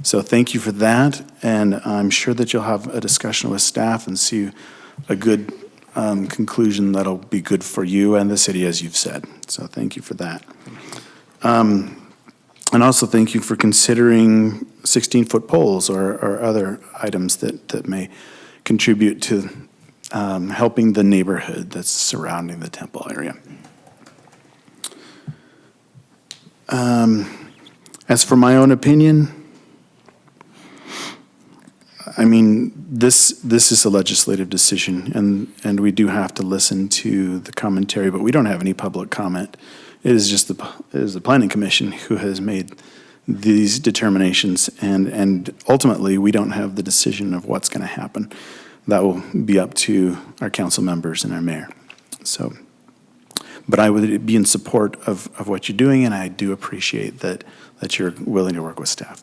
So thank you for that, and I'm sure that you'll have a discussion with staff and see a good conclusion that'll be good for you and the city, as you've said. So thank you for that. And also thank you for considering 16-foot poles or other items that may contribute to helping the neighborhood that's surrounding the temple area. As for my own opinion, I mean, this is a legislative decision, and we do have to listen to the commentary, but we don't have any public comment. It is just the Planning Commission who has made these determinations, and ultimately, we don't have the decision of what's going to happen. That will be up to our council members and our mayor. So, but I would be in support of what you're doing, and I do appreciate that you're willing to work with staff.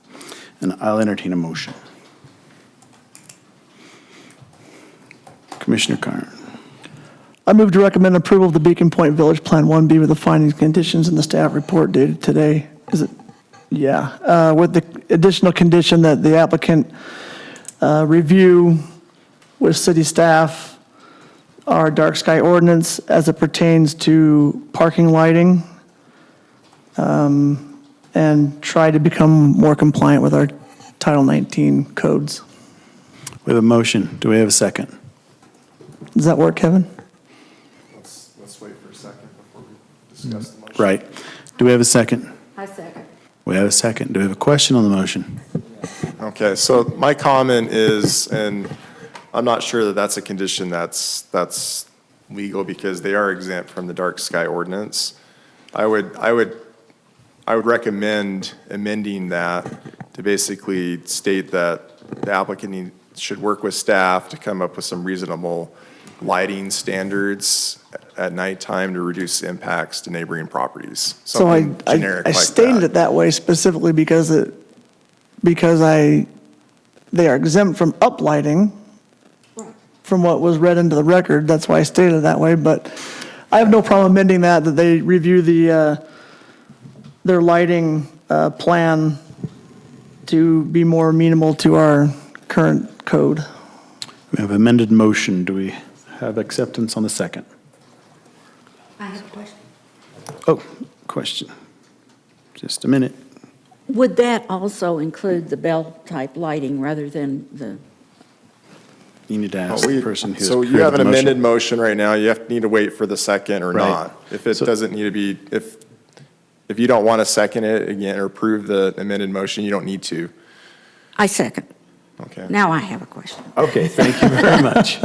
And I'll entertain a motion. Commissioner Carn. I move to recommend approval of the Beacon Point Village Plan 1B with the findings, conditions, and the staff report dated today. Is it? Yeah. With the additional condition that the applicant review with city staff our dark sky ordinance as it pertains to parking lighting, and try to become more compliant with our Title 19 codes. We have a motion. Do we have a second? Does that work, Kevin? Let's wait for a second before we discuss the motion. Right. Do we have a second? I second. We have a second. Do we have a question on the motion? Okay, so my comment is, and I'm not sure that that's a condition that's legal because they are exempt from the dark sky ordinance. I would recommend amending that to basically state that the applicant should work with staff to come up with some reasonable lighting standards at nighttime to reduce impacts to neighboring properties. So I Something generic like stated that. it that way specifically because they are exempt from uplighting from what was read into the record. That's why I stated it that way, but I have no problem amending that they review their lighting plan to be more amenable to our current code. We have amended motion. Do we have acceptance on the second? I have a question. Oh, question. Just a minute. Would that also include the bell-type lighting rather than the, You need to ask the person who's So you created have an the motion. amended motion right now, you need to wait for the second or Right. not. If it So- doesn't need to be, if you don't want to second it again or approve the amended motion, you don't need to. I second. Okay. Now I have a question. Okay, thank you very much.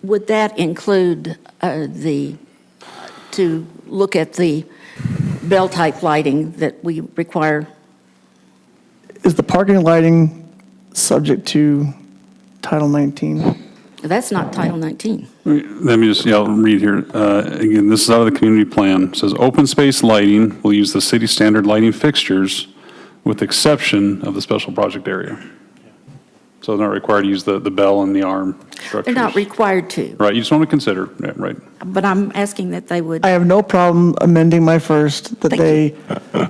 Would that include to look at the bell-type lighting that we require? Is the parking lighting subject to Title 19? That's not Title 19. Let me just, I'll read here. Again, this is out of the community plan. It says, open space lighting will use the city standard lighting fixtures with exception of the special project area. So they're not required to use the bell and the arm structures. They're not required to, Right, you just want to consider, yeah, right. but I'm asking that they would, I have no problem amending my first, that Thank they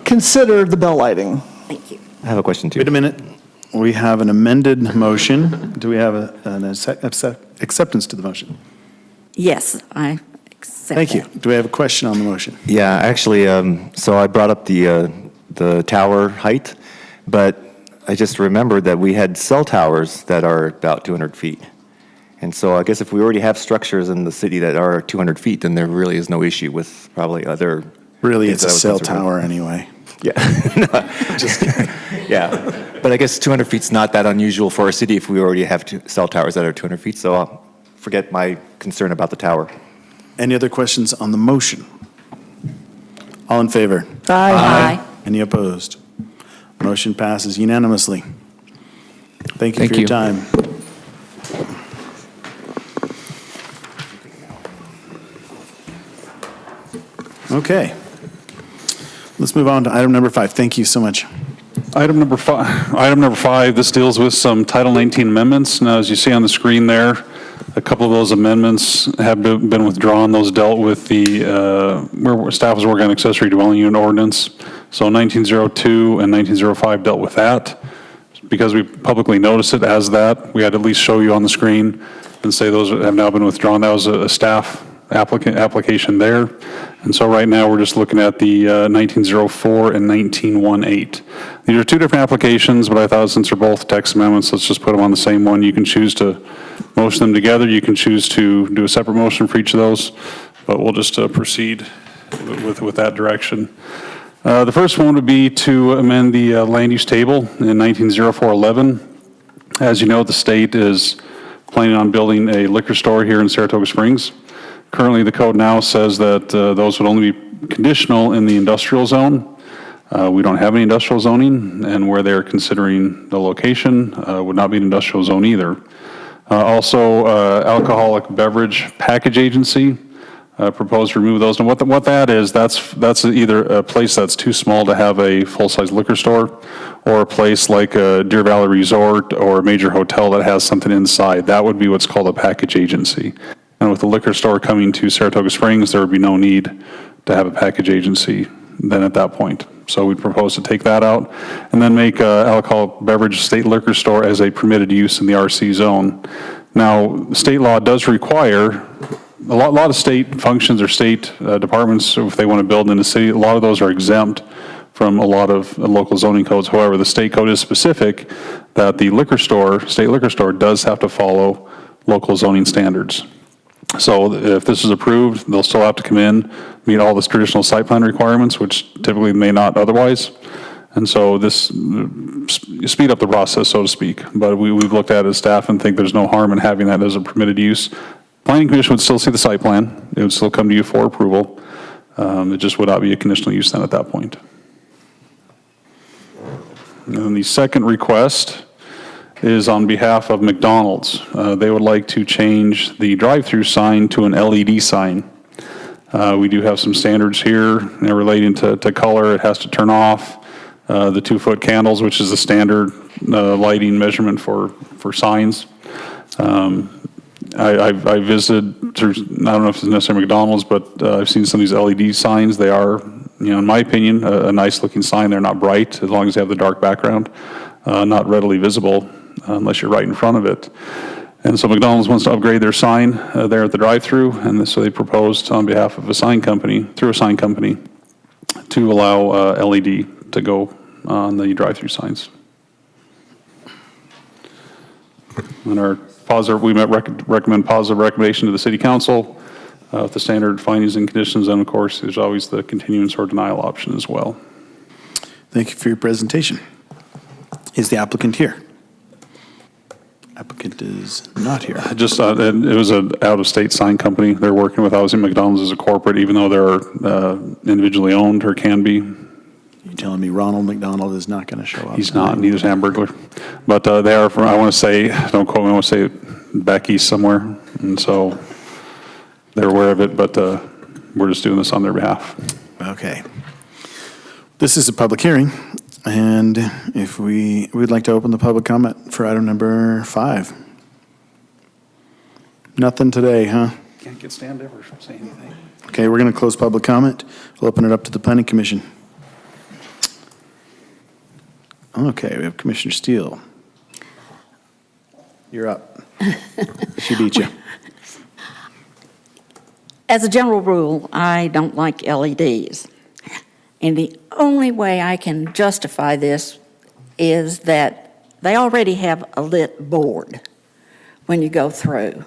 consider the bell lighting. thank you. I have a question too. Wait a minute. We have an amended motion. Do we have an acceptance to the motion? Yes, accept Thank you. that. Do we have a question on the motion? Yeah, actually, so I brought up the tower height, but I just remembered that we had cell towers that are about 200 feet. And so I guess if we already have structures in the city that are 200 feet, then there really is no issue with probably other. Really, things it's a that I was cell concerned with. tower anyway. Yeah. Just kidding. Yeah. But I guess 200 feet's not that unusual for a city if we already have cell towers that are 200 feet, so I'll forget my concern about the tower. Any other questions on the motion? All in favor? Aye. Any opposed? Motion passes unanimously. Thank you Thank for your you. time. Okay. Let's move on to item number 5. Thank you so much. Item number five, this deals with some Title 19 amendments. Now, as you see on the screen there, a couple of those amendments have been withdrawn. Those dealt with the, where staff was working on accessory dwelling unit ordinance. So 1902 and 1905 dealt with that. Because we publicly noticed it as that, we had to at least show you on the screen and say those have now been withdrawn. That was a staff application there. And so right now, we're just looking at the 1904 and 1918. These are two different applications, but I thought since they're both text amendments, let's just put them on the same one. You can choose to motion them together. You can choose to do a separate motion for each of those, but we'll just proceed with that direction. The first one would be to amend the land use table in 1904-11. As you know, the state is planning on building a liquor store here in Saratoga Springs. Currently, the code now says that those would only be conditional in the industrial zone. We don't have any industrial zoning, and where they're considering the location would not be an industrial zone either. Also, alcoholic beverage package agency, proposed to remove those. And what that is, that's either a place that's too small to have a full-size liquor store, or a place like a Deer Valley Resort or a major hotel that has something inside. That would be what's called a package agency. And with the liquor store coming to Saratoga Springs, there would be no need to have a package agency then at that point. So we propose to take that out and then make alcohol beverage state liquor store as a permitted use in the RC zone. Now, state law does require, a lot of state functions or state departments, if they want to build in the city, a lot of those are exempt from a lot of local zoning codes. However, the state code is specific that the liquor store, state liquor store, does have to follow local zoning standards. So if this is approved, they'll still have to come in, meet all the traditional site plan requirements, which typically may not otherwise. And so this speed up the process, so to speak. But we've looked at it as staff and think there's no harm in having that as a permitted use. Planning Commission would still see the site plan. It would still come to you for approval. It just would not be a conditional use then at that point. And then the second request is on behalf of McDonald's. They would like to change the drive-through sign to an LED sign. We do have some standards here relating to color. It has to turn off. The 2-foot candles, which is the standard lighting measurement for signs. I visited, I don't know if it's necessarily McDonald's, but I've seen some of these LED signs. They are, in my opinion, a nice looking sign. They're not bright, as long as they have the dark background, not readily visible unless you're right in front of it. And so McDonald's wants to upgrade their sign there at the drive-through, and so they proposed on behalf of a sign company, through a sign company, to allow LED to go on the drive-through signs. And our positive, we recommend positive recommendation to the City Council with the standard findings and conditions, and of course, there's always the continuance or denial option as well. Thank you for your presentation. Is the applicant here? Applicant is not here. Just, it was an out-of-state sign company they're working with. Obviously, McDonald's is a corporate, even though they're individually owned or can be. You telling me Ronald McDonald is not going to show up? He's not, neither's Hamburglar. But they are from, I want to say, don't quote me, I want to say back east somewhere. And so they're aware of it, but we're just doing this on their behalf. Okay. This is a public hearing, and if we'd like to open the public comment for item number 5. Nothing today, huh? Can't get Stan Devers from saying anything. Okay, we're going to close public comment. We'll open it up to the Planning Commission. Okay, we have Commissioner Steele. You're up. She beat you. As a general rule, I don't like LEDs. And the only way I can justify this is that they already have a lit board when you go through.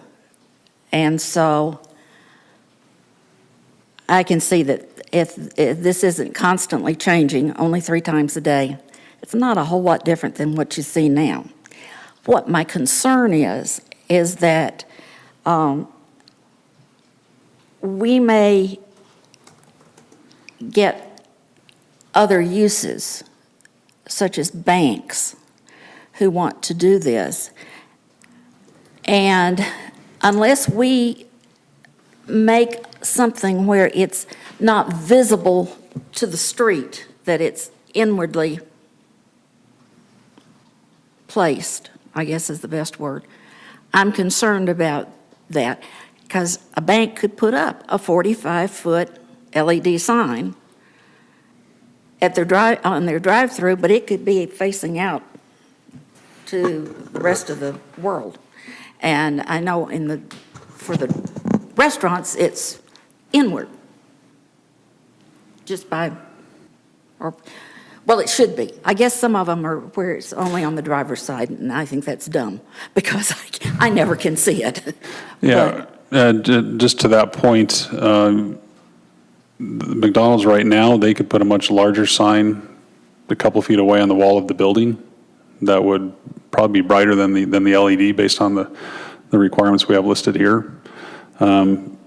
And so I can see that if this isn't constantly changing, only 3 times a day, it's not a whole lot different than what you see now. What my concern is that we may get other uses, such as banks, who want to do this. And unless we make something where it's not visible to the street, that it's inwardly placed, I guess is the best word, I'm concerned about that, because a bank could put up a 45-foot LED sign at their on their drive-through, but it could be facing out to the rest of the world. And I know for the restaurants, it's inward, just by, well, it should be. I guess some of them are where it's only on the driver's side, and I think that's dumb, because I never can see it. Yeah, just to that point, McDonald's right now, they could put a much larger sign a couple feet away on the wall of the building that would probably be brighter than the LED based on the requirements we have listed here. I'm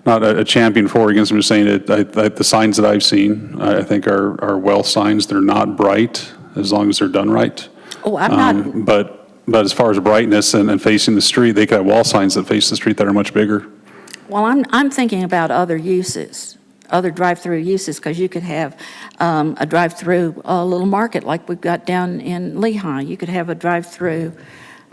not a champion for or against. I'm just saying that the signs that I've seen, I think are well signs. They're not bright as long as they're done right. Oh, I'm not. But as far as brightness and facing the street, they could have wall signs that face the street that are much bigger. Well, I'm thinking about other uses, other drive-through uses, because you could have a drive-through little market like we've got down in Lehigh. You could have a drive-through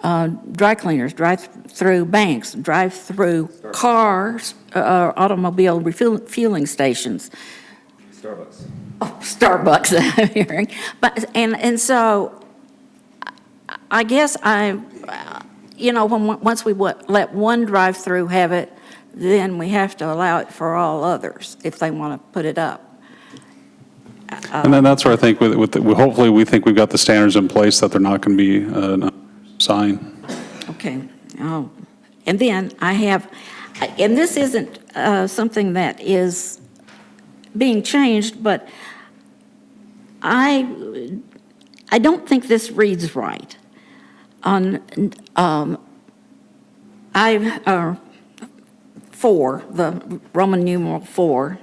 dry cleaners, drive-through banks, drive-through cars, automobile refueling stations. Starbucks. Oh, Starbucks, I'm hearing. But, and so I guess once we let one drive-through have it, then we have to allow it for all others if they want to put it up. And then that's where I think hopefully we think we've got the standards in place that they're not going to be a sign. Okay. Oh, and then I have, and this isn't something that is being changed, but I don't think this reads right. On 4, the Roman numeral 4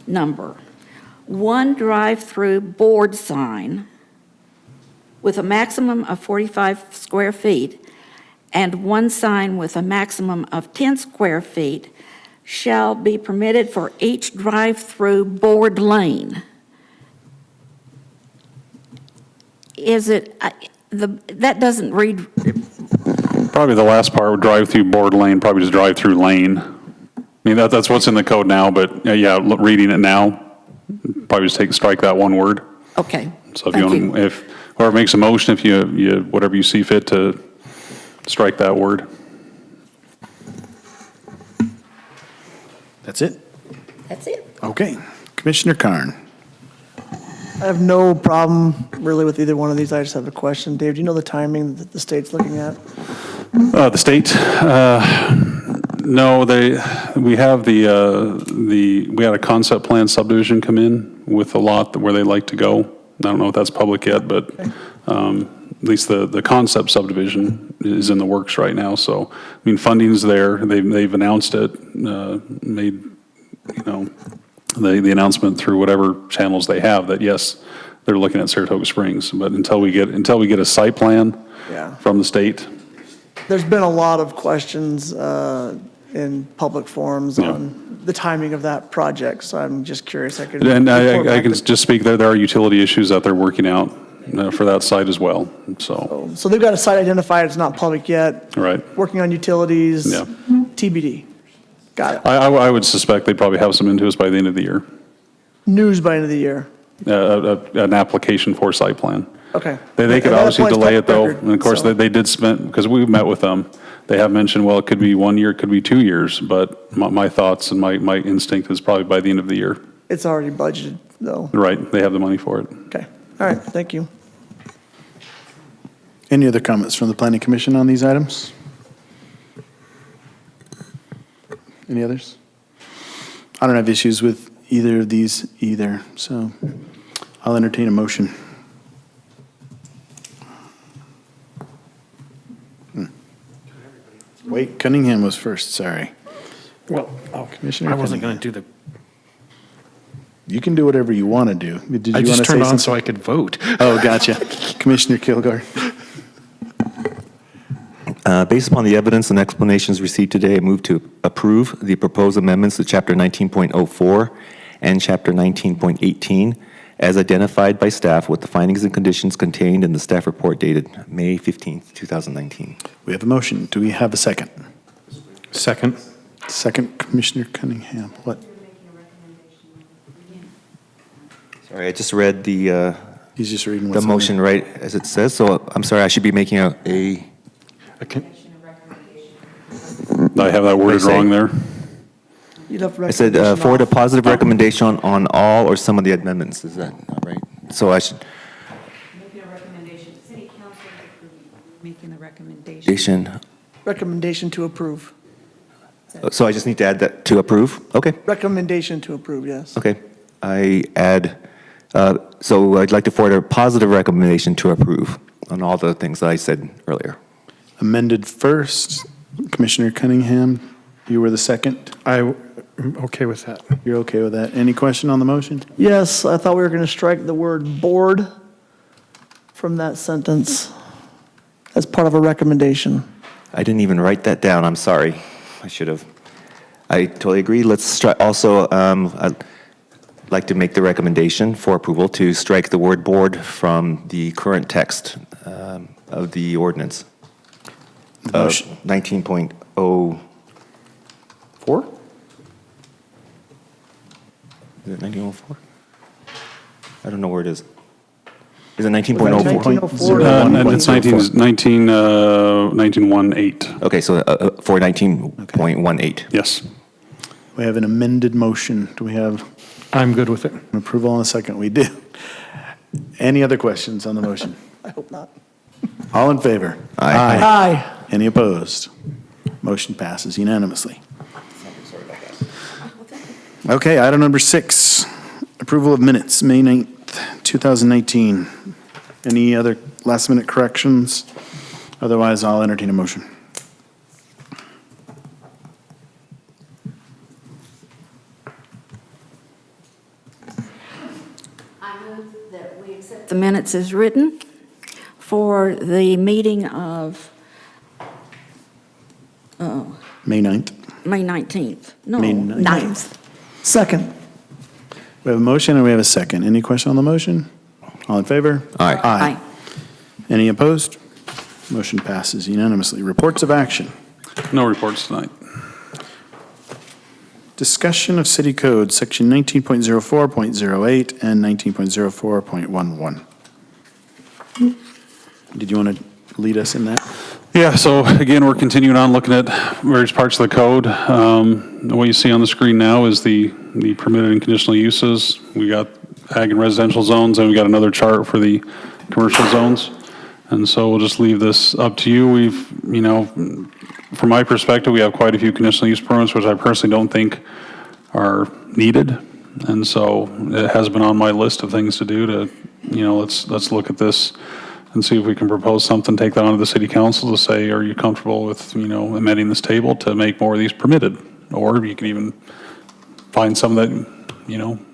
number, one drive-through board sign with a maximum of 45 square feet and one sign with a maximum of 10 square feet shall be permitted for each drive-through board lane. Is it, that doesn't read. Probably the last part would drive-through board lane, probably just drive-through lane. I mean, that's what's in the code now, but yeah, reading it now, probably just strike that one word. Okay. So if whoever makes a motion, if you whatever you see fit to strike that word. That's it? That's it. Okay. Commissioner Carn. I have no problem really with either one of these. I just have a question. Dave, do you know the timing that the state's looking at? The state, no, we have we had a concept plan subdivision come in with a lot where they'd like to go. I don't know if that's public yet, but at least the concept subdivision is in the works right now. So, I mean, funding's there. They've announced it, made, the announcement through whatever channels they have that yes, they're looking at Saratoga Springs. But until we get a site plan from the state. There's been a lot of questions in public forums on the timing of that project, so I'm just curious. And I can just speak there are utility issues that they're working out for that site as well. So they've got a site identified. It's not public yet. Right. Working on utilities. Yeah. TBD. Got it. I would suspect they'd probably have some into us by the end of the year. News by end of the year. An application for site plan. Okay. They could And that obviously point's delay it, though. public record, And of course, so- they did spend, because we met with them, they have mentioned, well, it could be 1 year, it could be 2 years, but my thoughts and my instinct is probably by the end of the year. It's already budgeted, though. Right, they have the money for it. Okay, all right, thank you. Any other comments from the planning commission on these items? Any others? I don't have issues with either of these either, so I'll entertain a motion. Wait, Cunningham was first, sorry. Well, Commissioner I wasn't Cunningham. going to do You can do whatever you want to do. Did you I want just to say turned on something? so I could vote. Oh, gotcha. Commissioner Kilgore. Based upon the evidence and explanations received today, I move to approve the proposed amendments to Chapter 19.04 and Chapter 19.18 as identified by staff with the findings and conditions contained in the staff report dated May 15th, 2019. We have a motion. Do we have a second? Second. Second, Commissioner Cunningham. What? Sorry, I just read the He's just reading what's the on motion right as it says, so I'm sorry, I should be making a Okay. I have that worded say? wrong there. You'd have I said recommendation forward a off. positive recommendation on all or some of the amendments, is that not right? So I should, Making a recommendation, city council making the recommendation. Recommendation to approve. so I just need to add that to approve? Okay, Recommendation to approve, yes. okay. I add, so I'd like to forward a positive recommendation to approve on all the things that I said earlier. Amended first. Commissioner Cunningham, you were the second. I'm okay with that. You're okay with that? Any question on the motion? Yes, I thought we were going to strike the word board from that sentence as part of a recommendation. I didn't even write that down, I'm sorry. I should have. I totally agree. Let's also, I'd like to make the recommendation for approval to strike the word board from the current text of the ordinance. Motion. 19.04? Is it 1904? I don't know where it is. Is it 19.04? 1904. And it's 1918. Okay, so for 19.18. Yes. We have an amended motion. Do we have I'm good with it. an approval in a second? We do. Any other questions on the motion? I hope not. All in favor? Aye. Aye. Any opposed? Motion passes unanimously. Okay, item number 6, approval of minutes, May 9th, 2019. Any other last-minute corrections? Otherwise, I'll entertain a motion. I move that we accept the minutes as written for the meeting of May 9th. May 19th. No, May 9th. 9th. Second. We have a motion and we have a second. Any question on the motion? All in favor? Aye. Aye. Any opposed? Motion passes unanimously. Reports of action. No reports tonight. Discussion of city code, section 19.04.08 and 19.04.11. Did you want to lead us in that? Yeah, so again, we're continuing on looking at various parts of the code. What you see on the screen now is the permitted and conditional uses. We got ag and residential zones, and we got another chart for the commercial zones. And so we'll just leave this up to you. We've, from my perspective, we have quite a few conditional use permits, which I personally don't think are needed. And so it has been on my list of things to do to, let's look at this and see if we can propose something, take that on to the city council to say, are you comfortable with, amending this table to make more of these permitted? Or you could even find some that,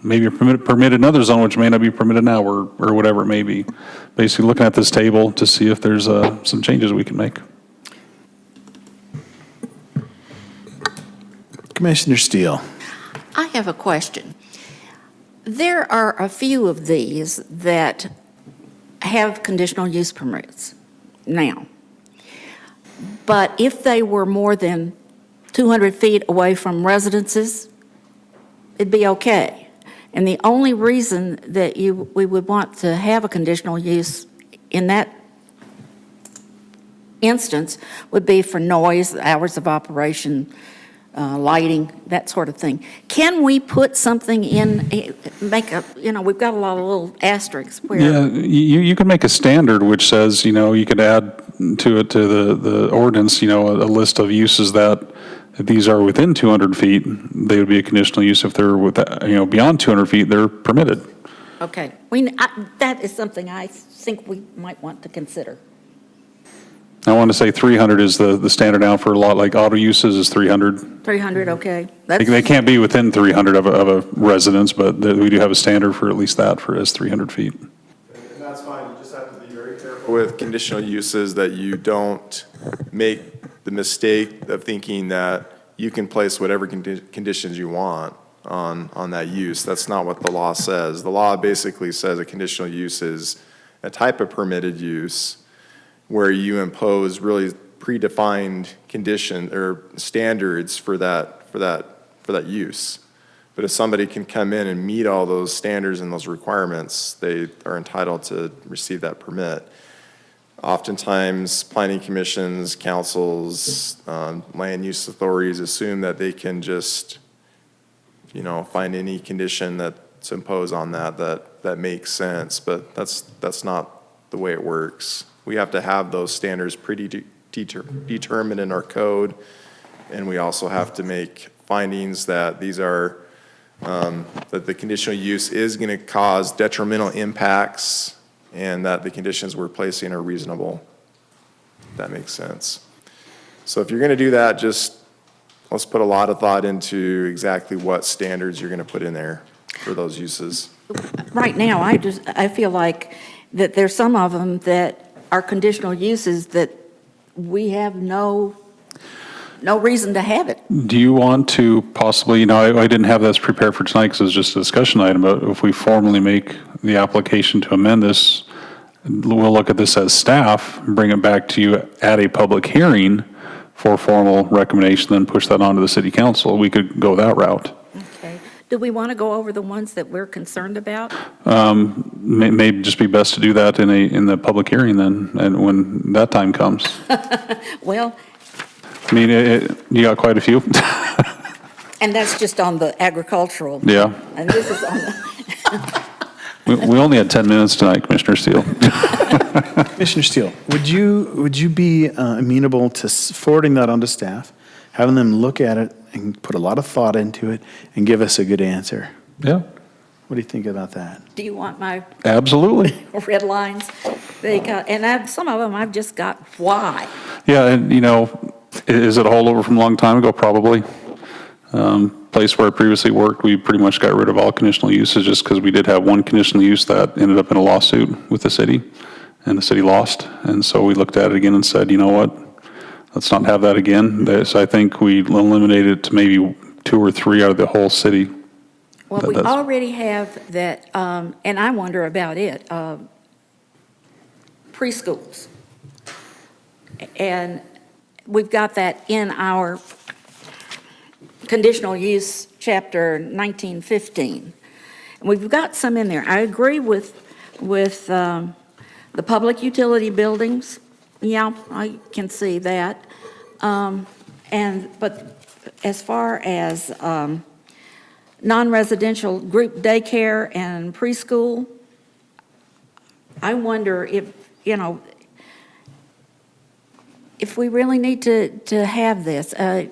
maybe are permitted in another zone, which may not be permitted now, or whatever it may be. Basically looking at this table to see if there's some changes we can make. Commissioner Steele. I have a question. There are a few of these that have conditional use permits now. But if they were more than 200 feet away from residences, it'd be okay. And the only reason that we would want to have a conditional use in that instance would be for noise, hours of operation, lighting, that sort of thing. Can we put something in, make a, we've got a lot of little asterisks where. Yeah, you can make a standard which says, you could add to it, to the ordinance, a list of uses that if these are within 200 feet, they would be a conditional use. If they're beyond 200 feet, they're permitted. Okay, that is something I think we might want to consider. I want to say 300 is the standard now for a lot, like auto uses is 300. 300, okay. They can't be within 300 of a residence, but we do have a standard for at least that as 300 feet. And that's fine, you just have to be very careful with conditional uses that you don't make the mistake of thinking that you can place whatever conditions you want on that use. That's not what the law says. The law basically says a conditional use is a type of permitted use where you impose really predefined condition or standards for that use. But if somebody can come in and meet all those standards and those requirements, they are entitled to receive that permit. Oftentimes, planning commissions, councils, land use authorities assume that they can just, find any condition that's imposed on that makes sense, but that's not the way it works. We have to have those standards pretty determined in our code, and we also have to make findings that these are, that the conditional use is going to cause detrimental impacts and that the conditions we're placing are reasonable. If that makes sense. So if you're going to do that, just let's put a lot of thought into exactly what standards you're going to put in there for those uses. Right now, I feel like that there's some of them that are conditional uses that we have no reason to have it. Do you want to possibly, I didn't have this prepared for tonight because it was just a discussion item, but if we formally make the application to amend this, we'll look at this as staff, bring it back to you at a public hearing for formal recommendation, then push that on to the city council. We could go that route. Okay. Do we want to go over the ones that we're concerned about? May just be best to do that in the public hearing then, and when that time comes. Well. I mean, you got quite a few. And that's just on the agricultural. Yeah. And this is on the. We only had 10 minutes tonight, Commissioner Steele. Commissioner Steele, would you be amenable to forwarding that on to staff, having them look at it and put a lot of thought into it and give us a good answer? Yeah. What do you think about that? Do you want my Absolutely. red lines? Some of them I've just got why. Yeah, and is it a holdover from a long time ago? Probably. Place where I previously worked, we pretty much got rid of all conditional uses just because we did have one conditional use that ended up in a lawsuit with the city, and the city lost. And so we looked at it again and said, you know what, let's not have that again. So I think we eliminated it to maybe 2 or 3 out of the whole city. Well, we already have that, and I wonder about it, preschools. And we've got that in our conditional use chapter 1915. And we've got some in there. I agree with the public utility buildings. Yeah, I can see that. But as far as non-residential group daycare and preschool, I wonder if we really need to have this. I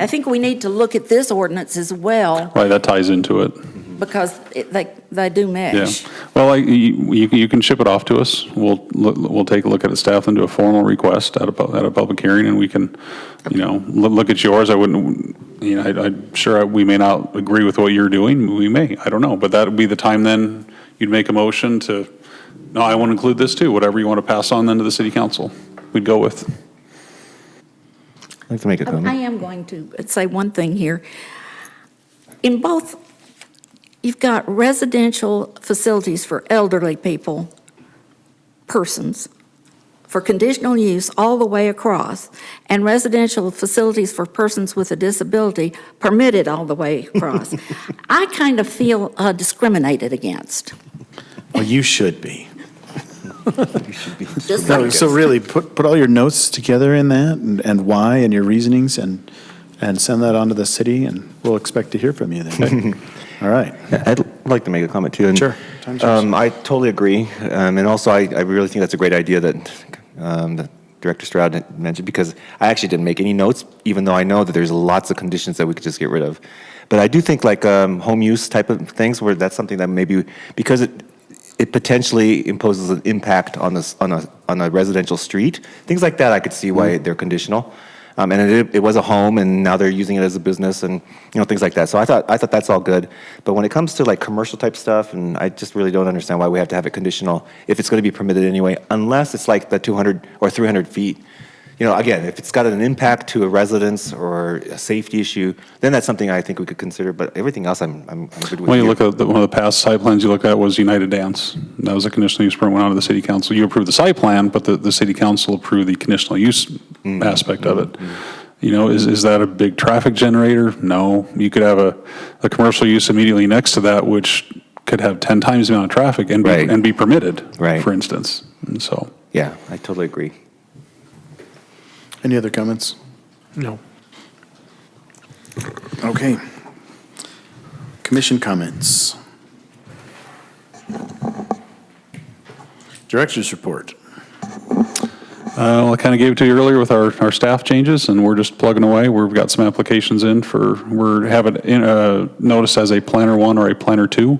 think we need to look at this ordinance as well, Right, that ties into it. because they do Yeah. mesh. Well, you can ship it off to us. We'll take a look at it, staff, and do a formal request at a public hearing, and we can, look at yours. I wouldn't, I'm sure we may not agree with what you're doing. We may, I don't know. But that would be the time then you'd make a motion to, no, I want to include this too, whatever you want to pass on then to the city council, we'd go with. I'd like to make a comment. I am going to say one thing here. In both, you've got residential facilities for elderly people, persons, for conditional use all the way across, and residential facilities for persons with a disability permitted all the way across. I kind of feel discriminated against. Well, you should be. Just No, like so really, put all your notes together in that and why and your reasonings and send that on to the city, and we'll expect to hear from you then. All right. I'd like to make a comment too. And, Sure. Time's yours. I totally agree. And also, I really think that's a great idea that that Director Stroud had mentioned, because I actually didn't make any notes, even though I know that there's lots of conditions that we could just get rid of. But I do think like home use type of things, where that's something that maybe, because it potentially imposes an impact on a residential street, things like that, I could see why they're conditional. And it was a home, and now they're using it as a business, and things like that. So I thought that's all good. But when it comes to like commercial type stuff, and I just really don't understand why we have to have it conditional if it's going to be permitted anyway, unless it's like the 200 or 300 feet. Again, if it's got an impact to a residence or a safety issue, then that's something I think we could consider. But everything else, I'm good with. When you look at one of the past site plans you looked at was United Dance. That was a conditional use permit, went on to the city council. You approved the site plan, but the city council approved the conditional use aspect of it. Is that a big traffic generator? No. You could have a commercial use immediately next to that, which could have 10 times the amount of traffic and be permitted, for instance. And so. Yeah, I totally agree. Any other comments? No. Okay. Commission comments. Director's report. Well, I kind of gave it to you earlier with our staff changes, and we're just plugging away. We've got some applications in we're having noticed as a planner 1 or a planner 2.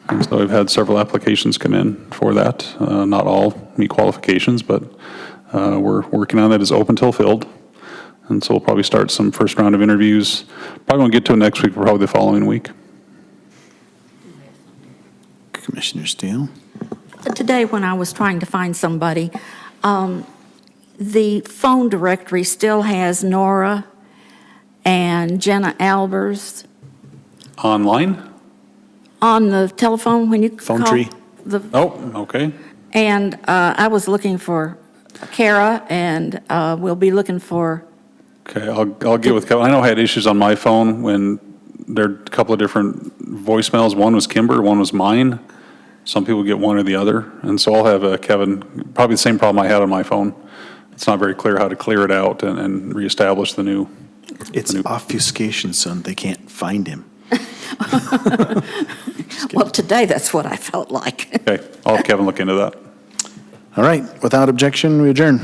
And so we've had several applications come in for that. Not all meet qualifications, but we're working on that as open till filled. And so we'll probably start some first round of interviews. Probably won't get to it next week, but probably the following week. Commissioner Steele. Today, when I was trying to find somebody, the phone directory still has Nora and Jenna Albers Online? on the telephone when you call. Phone tree. Oh, okay. And I was looking for Kara, and we'll be looking for, Okay, I'll get with Kevin. I know I had issues on my phone when there are a couple of different voicemails. One was Kimber, one was mine. Some people get one or the other. And so I'll have Kevin, probably the same problem I had on my phone. It's not very clear how to clear it out and reestablish the new. It's obfuscation, son. They can't find him. well, today that's what I felt like. Okay, I'll have Kevin look into that. All right. Without objection, we adjourn.